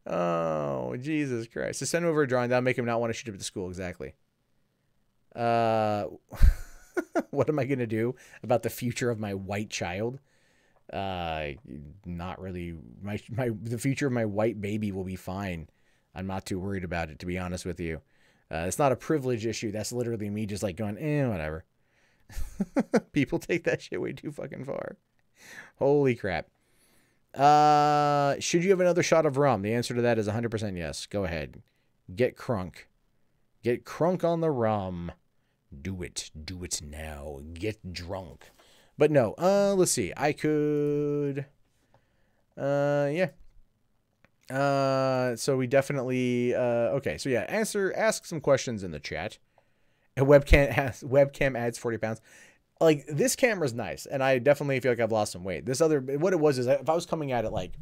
Oh, Jesus Christ! So send over a drawing that'll make him not want to shoot up at the school. Exactly. What am I gonna do about the future of my white child? Not really. The future of my white baby will be fine. I'm not too worried about it, to be honest with you. It's not a privilege issue. That's literally me just like going, whatever. People take that shit way too fucking far. Holy crap. Should you have another shot of rum? The answer to that is 100% yes. Go ahead. Get crunk. Get crunk on the rum. Do it. Do it now. Get drunk. But no, let's see. I could, yeah. So we definitely, okay. So yeah, ask some questions in the chat. A webcam adds 40 pounds. Like, this camera's nice, and I definitely feel like I've lost some weight. What it was is if I was coming at it like,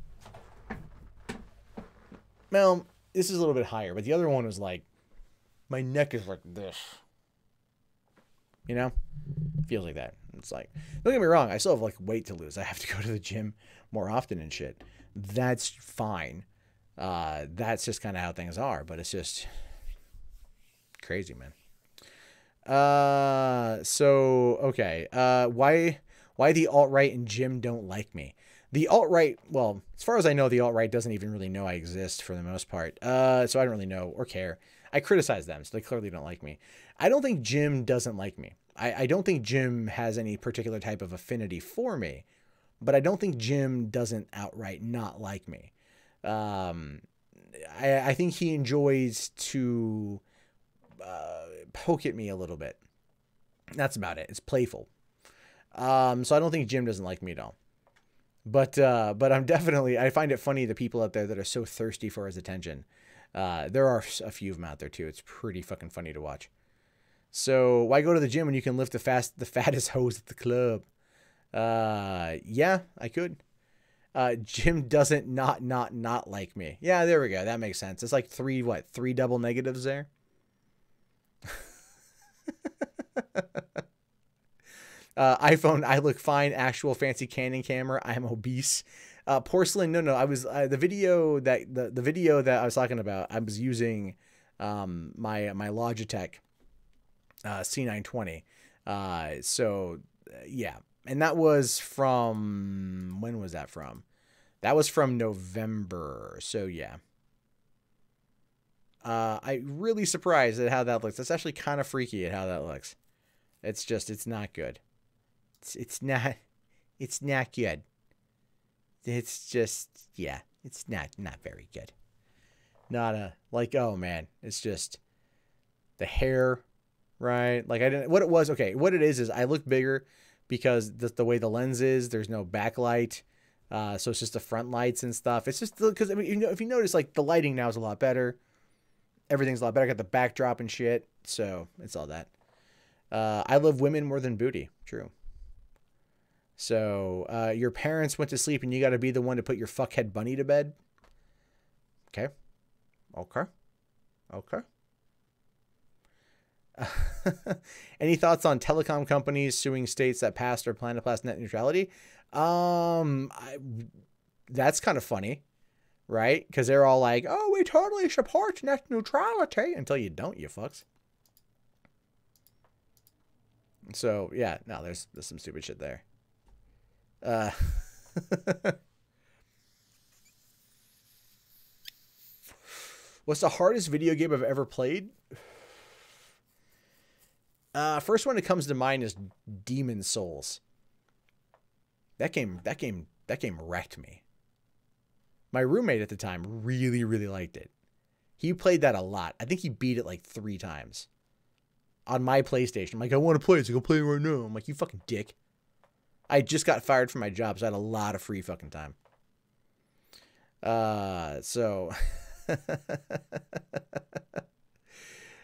well, this is a little bit higher, but the other one was like, my neck is like this. You know? Feels like that. It's like, don't get me wrong, I still have like weight to lose. I have to go to the gym more often and shit. That's fine. That's just kind of how things are, but it's just crazy, man. So okay. Why the alt-right and Jim don't like me? The alt-right, well, as far as I know, the alt-right doesn't even really know I exist for the most part. So I don't really know or care. I criticize them, so they clearly don't like me. I don't think Jim doesn't like me. I don't think Jim has any particular type of affinity for me, but I don't think Jim doesn't outright not like me. I think he enjoys to poke at me a little bit. That's about it. It's playful. So I don't think Jim doesn't like me at all. But I'm definitely, I find it funny the people out there that are so thirsty for his attention. There are a few of them out there too. It's pretty fucking funny to watch. So why go to the gym when you can lift the fattest hose at the club? Yeah, I could. Jim doesn't not like me. Yeah, there we go. That makes sense. It's like three double negatives there. iPhone, I look fine. Actual fancy Canon camera, I'm obese. Porcelain, no. I was the video that I was talking about. I was using my Logitech C920. Yeah, and that was from, when was that from? That was from November. So yeah. I'm really surprised at how that looks. That's actually kind of freaky at how that looks. It's not good. It's not good. It's just, yeah, it's not very good. Oh man, it's just the hair, right? Like what it is I look bigger because the way the lens is, there's no backlight. So it's just the front lights and stuff. It's just because, I mean, if you notice, like the lighting now is a lot better. Everything's a lot better. I got the backdrop and shit. So it's all that. I love women more than booty. True. So, your parents went to sleep and you got to be the one to put your fuckhead bunny to bed. Okay. Any thoughts on telecom companies suing states that passed or plan to pass net neutrality? That's kind of funny, right? Because they're all like, oh, we totally support net neutrality, until you don't, you fucks. So yeah, no, there's some stupid shit there. What's the hardest video game I've ever played? First one that comes to mind is Demon Souls. That game wrecked me. My roommate at the time really liked it. He played that a lot. I think he beat it like 3 times on my PlayStation. I'm like, I want to play it, so go play it right now. I'm like, you fucking dick. I just got fired from my job, so I had a lot of free fucking time. So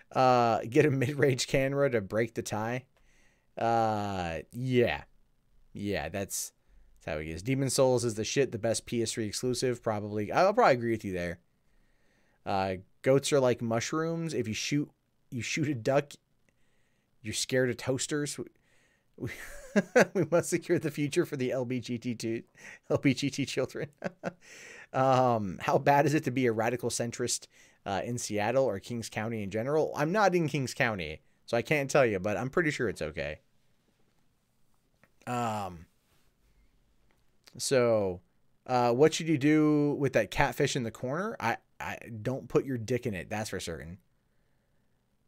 get a mid-range camera to break the tie. Yeah, that's how it is. Demon Souls is the shit. The best PS3 exclusive, probably. I'll probably agree with you there. Goats are like mushrooms. If you shoot a duck, you're scared of toasters. We must secure the future for the LGBT children. How bad is it to be a radical centrist in Seattle or Kings County in general? I'm not in Kings County, so I can't tell you, but I'm pretty sure it's okay. So what should you do with that catfish in the corner? I don't put your dick in it. That's for certain.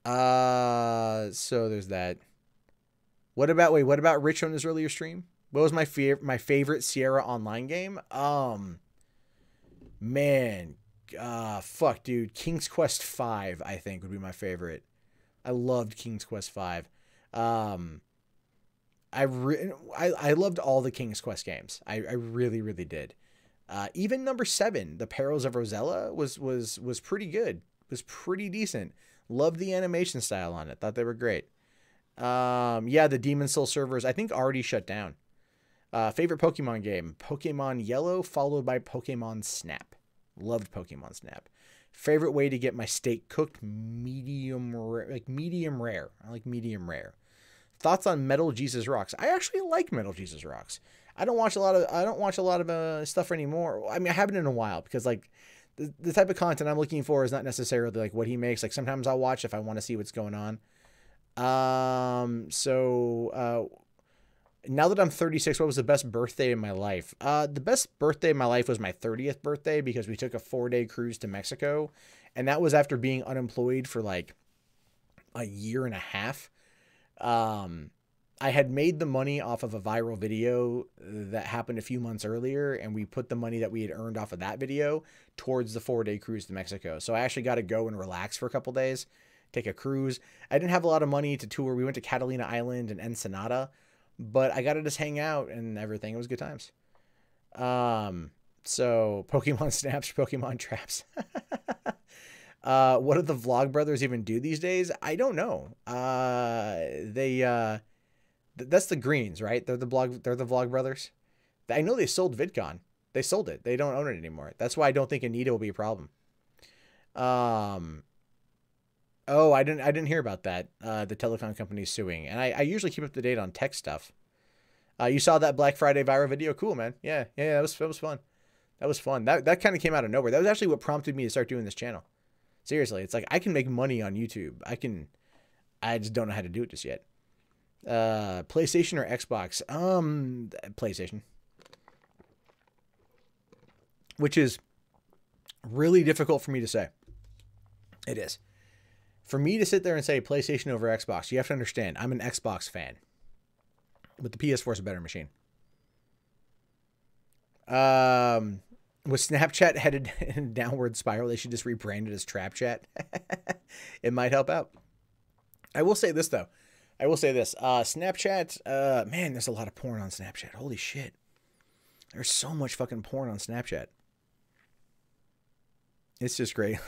So there's that. What about Rich on his earlier stream? What was my favorite Sierra Online game? Man, fuck, dude. King's Quest V, I think, would be my favorite. I loved King's Quest V. I loved all the King's Quest games. I really did. Even number 7, The Perils of Rosella, was pretty good. Was pretty decent. Loved the animation style on it. Thought they were great. Yeah, the Demon Soul servers, I think, already shut down. Favorite Pokemon game? Pokemon Yellow, followed by Pokemon Snap. Loved Pokemon Snap. Favorite way to get my steak cooked? Medium rare, like medium rare. I like medium rare. Thoughts on Metal Jesus Rocks? I actually like Metal Jesus Rocks. I don't watch a lot of stuff anymore. I mean, I haven't in a while because like the type of content I'm looking for is not necessarily like what he makes. Like sometimes I'll watch if I want to see what's going on. Now that I'm 36, what was the best birthday in my life? The best birthday of my life was my 30th birthday because we took a 4-day cruise to Mexico. And that was after being unemployed for like a year and a half. I had made the money off of a viral video that happened a few months earlier. And we put the money that we had earned off of that video towards the 4-day cruise to Mexico. So I actually got to go and relax for a couple days, take a cruise. I didn't have a lot of money to tour. We went to Catalina Island and Ensenada. But I got to just hang out and everything. It was good times. So Pokemon snaps, Pokemon traps. What do the Vlog Brothers even do these days? I don't know. That's the Greens, right? They're the Vlog Brothers. I know they sold VidCon. They sold it. They don't own it anymore. That's why I don't think Anita will be a problem. Oh, I didn't hear about that. The telecom company's suing. And I usually keep up to date on tech stuff. You saw that Black Friday viral video? Cool, man. Yeah, that was fun. That was fun. That kind of came out of nowhere. That was actually what prompted me to start doing this channel. Seriously, it's like I can make money on YouTube. I just don't know how to do it just yet. PlayStation or Xbox? PlayStation. Which is really difficult for me to say. It is. For me to sit there and say PlayStation over Xbox, you have to understand, I'm an Xbox fan. But the PS4 is a better machine. With Snapchat headed in a downward spiral, they should just rebrand it as TrapChat. It might help out. I will say this, though. Snapchat, man, there's a lot of porn on Snapchat. Holy shit. There's so much fucking porn on Snapchat. It's just great.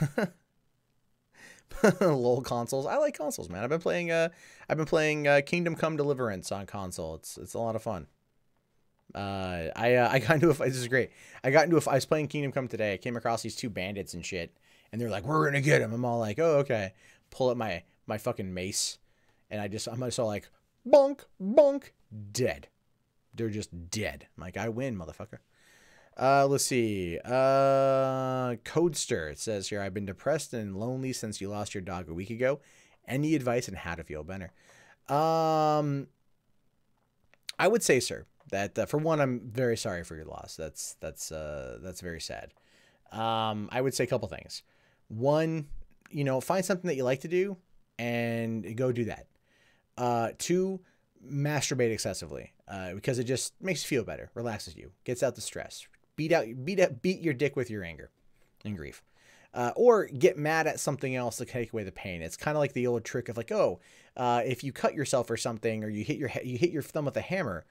LOL consoles. I like consoles, man. I've been playing Kingdom Come Deliverance on console. It's a lot of fun. I got into this is great. I was playing Kingdom Come today. I came across these two bandits and shit, and they're like, "We're gonna get him." I'm all like, "Oh, okay." Pull up my fucking mace, and I'm just all like, bonk, bonk, dead. They're just dead. I'm like, I win, motherfucker. Let's see. Codester, it says here, I've been depressed and lonely since you lost your dog a week ago. Any advice on how to feel better? I would say, sir, that for one, I'm very sorry for your loss. That's very sad. I would say a couple things. One, find something that you like to do and go do that. Two, masturbate excessively, because it just makes you feel better, relaxes you, gets out the stress. Beat your dick with your anger and grief. Or get mad at something else to take away the pain. It's kind of like the old trick of like, if you cut yourself or something, or you hit your thumb with a hammer,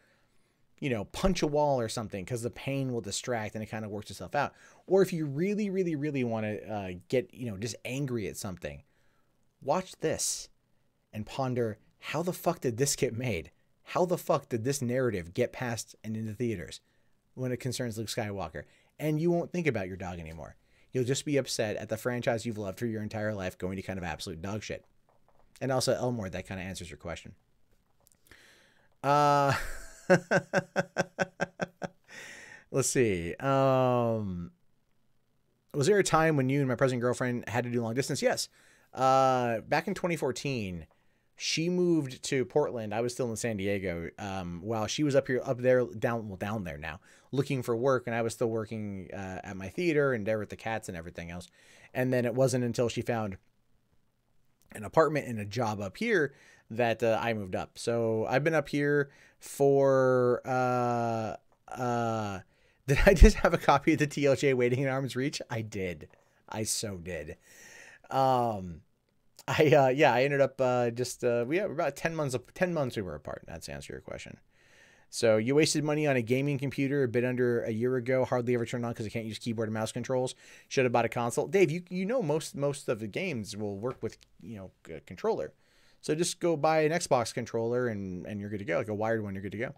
punch a wall or something, because the pain will distract and it kind of works itself out. Or if you really, really, really want to get, just angry at something, watch this and ponder, how the fuck did this get made? How the fuck did this narrative get past and into theaters when it concerns Luke Skywalker? And you won't think about your dog anymore. You'll just be upset at the franchise you've loved for your entire life going to kind of absolute dog shit. And also, Elmore, that kind of answers your question. Let's see. Was there a time when you and my present girlfriend had to do long distance? Yes. Back in 2014, she moved to Portland. I was still in San Diego. While she was down there now, looking for work, and I was still working at my theater and there with the cats and everything else. And then it wasn't until she found an apartment and a job up here that I moved up. So I've been up here for. Did I just have a copy of the TLJ waiting in arm's reach? I did. I so did. I ended up we have about 10 months we were apart. That's to answer your question. So you wasted money on a gaming computer a bit under a year ago. Hardly ever turned on because I can't use keyboard and mouse controls. Should have bought a console. Dave, most of the games will work with a controller. So just go buy an Xbox controller and you're good to go. Like a wired one, you're good to go.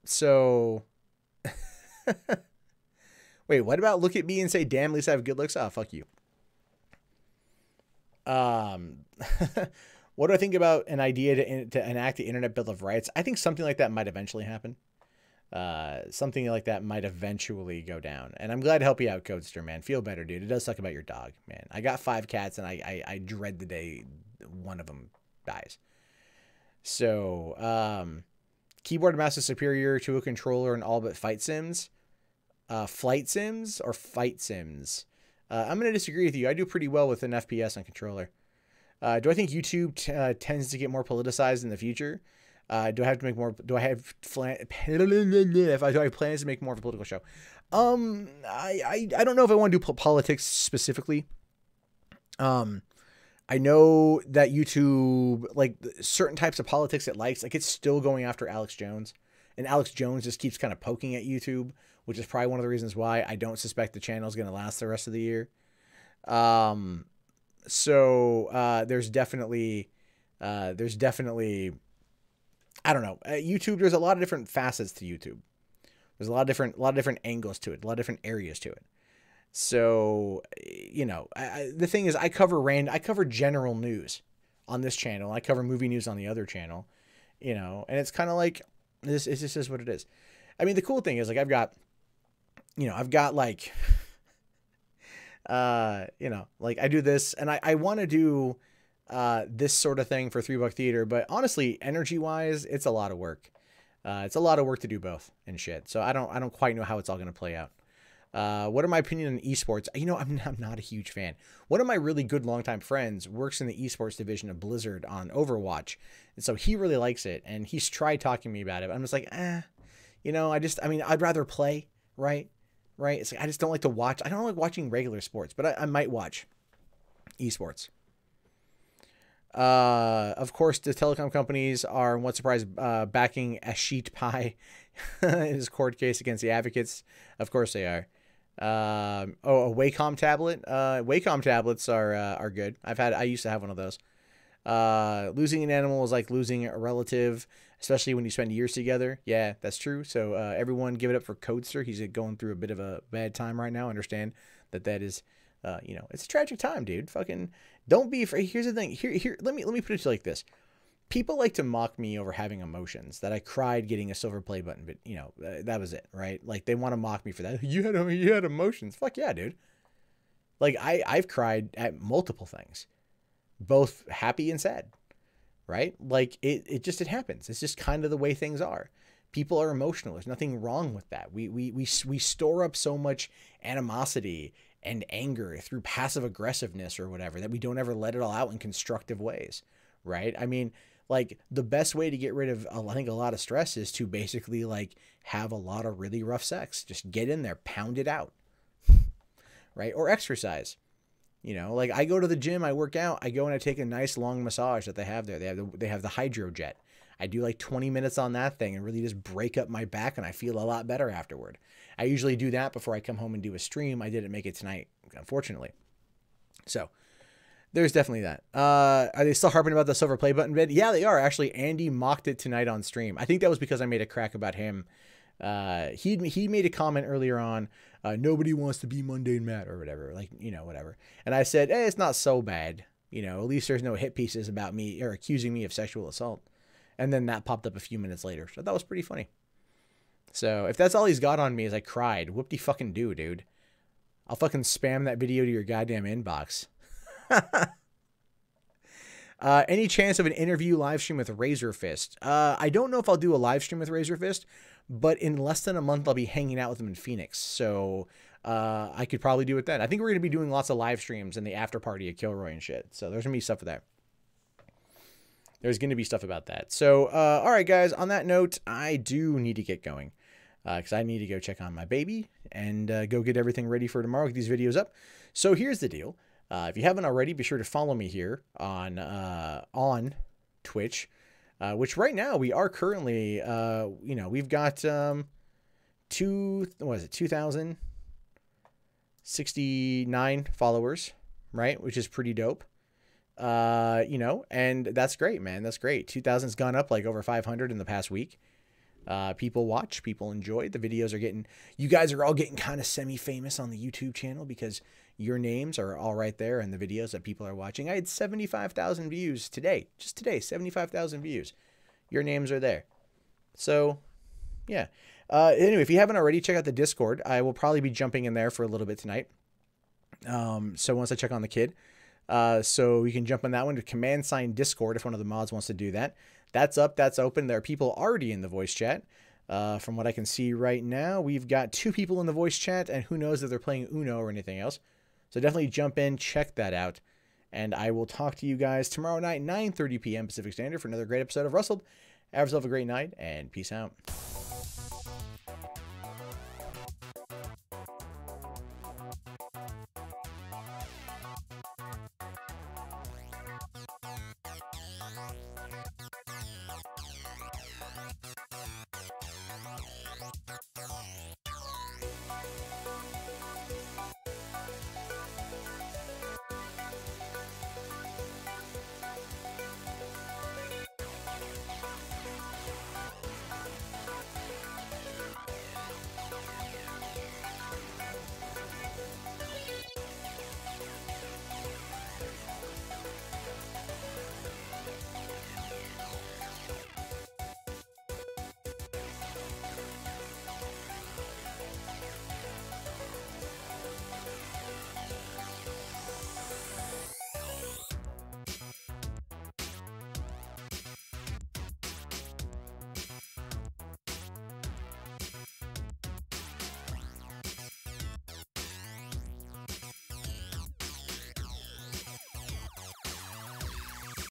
So Wait, what about look at me and say, damn, at least I have good looks? Oh, fuck you. What do I think about an idea to enact the Internet Bill of Rights? I think something like that might eventually happen. Something like that might eventually go down. And I'm glad to help you out, Codester, man. Feel better, dude. It does suck about your dog, man. I got 5 cats, and I dread the day one of them dies. So, keyboard mouse is superior to a controller in all but flight sims. Flight sims or fight sims? I'm going to disagree with you. I do pretty well with an FPS on controller. Do I think YouTube tends to get more politicized in the future? Do I have to make more? Do I have plans to make more of a political show? I don't know if I want to do politics specifically. I know that YouTube, like certain types of politics it likes, like it's still going after Alex Jones, and Alex Jones just keeps kind of poking at YouTube, which is probably one of the reasons why I don't suspect the channel is going to last the rest of the year. So there's definitely, I don't know, YouTube. There's a lot of different facets to YouTube. There's a lot of different angles to it, a lot of different areas to it. So, you know, the thing is, I cover general news on this channel. I cover movie news on the other channel, you know, and it's kind of like this is what it is. I mean, the cool thing is, like, I've got like, you know, like I do this, and I want to do this sort of thing for $3 Theater, but honestly, energy wise, it's a lot of work. It's a lot of work to do both and shit. So I don't quite know how it's all going to play out. What are my opinion on esports? You know, I'm not a huge fan. One of my really good longtime friends works in the esports division of Blizzard on Overwatch. And so he really likes it. And he's tried talking to me about it. But I'm just like, you know, I mean, I'd rather play, right? Right. It's like, I just don't like to watch. I don't like watching regular sports, but I might watch esports. Of course, the telecom companies are, what surprise, backing Ashit Pai in his court case against the advocates. Of course they are. A Wacom tablet. Wacom tablets are good. I used to have one of those. Losing an animal is like losing a relative, especially when you spend years together. Yeah, that's true. So, everyone give it up for Codester. He's going through a bit of a bad time right now. Understand that is, you know, it's a tragic time, dude. Fucking don't be afraid. Here's the thing. Here, let me put it to you like this. People like to mock me over having emotions, that I cried getting a silver play button, but you know, that was it, right? Like they want to mock me for that. You had emotions. Fuck yeah, dude. Like I've cried at multiple things, both happy and sad, right? Like it happens. It's just kind of the way things are. People are emotional. There's nothing wrong with that. We store up so much animosity and anger through passive aggressiveness or whatever that we don't ever let it all out in constructive ways, right? I mean, like the best way to get rid of, I think, a lot of stress is to basically like have a lot of really rough sex. Just get in there, pound it out, right? Or exercise. You know, like I go to the gym, I work out, I go and I take a nice long massage that they have there. They have the hydro jet. I do like 20 minutes on that thing and really just break up my back, and I feel a lot better afterward. I usually do that before I come home and do a stream. I didn't make it tonight, unfortunately. So there's definitely that. Are they still harping about the silver play button bid? Yeah, they are. Actually, Andy mocked it tonight on stream. I think that was because I made a crack about him. He made a comment earlier on, nobody wants to be mundane Matt or whatever, like, you know, whatever. And I said, hey, it's not so bad. You know, at least there's no hit pieces about me or accusing me of sexual assault. And then that popped up a few minutes later. So that was pretty funny. So if that's all he's got on me is I cried, whoop-de-fucking do, dude. I'll fucking spam that video to your goddamn inbox. Any chance of an interview live stream with Razor Fist? I don't know if I'll do a live stream with Razor Fist, but in less than a month, I'll be hanging out with him in Phoenix. So I could probably do it then. I think we're going to be doing lots of live streams in the after party at Kilroy and shit. So there's going to be stuff for that. There's going to be stuff about that. So, all right, guys, on that note, I do need to get going because I need to go check on my baby and go get everything ready for tomorrow, get these videos up. So here's the deal. If you haven't already, be sure to follow me here on Twitch, which right now we are currently, you know, we've got 2,069 followers, right? Which is pretty dope. You know, and that's great, man. That's great. 2,000's gone up like over 500 in the past week. People watch, people enjoy. The videos are getting, you guys are all getting kind of semi-famous on the YouTube channel because your names are all right there in the videos that people are watching. I had 75,000 views today, just today, 75,000 views. Your names are there. So, yeah. Anyway, if you haven't already, check out the Discord. I will probably be jumping in there for a little bit tonight. So once I check on the kid, so you can jump on that one to command sign Discord if one of the mods wants to do that. That's up, that's open. There are people already in the voice chat. From what I can see right now, we've got 2 people in the voice chat, and who knows if they're playing Uno or anything else. So definitely jump in, check that out. And I will talk to you guys tomorrow night, 9:30 p.m. Pacific Standard for another great episode of Rustl'd. Have yourself a great night, and peace out.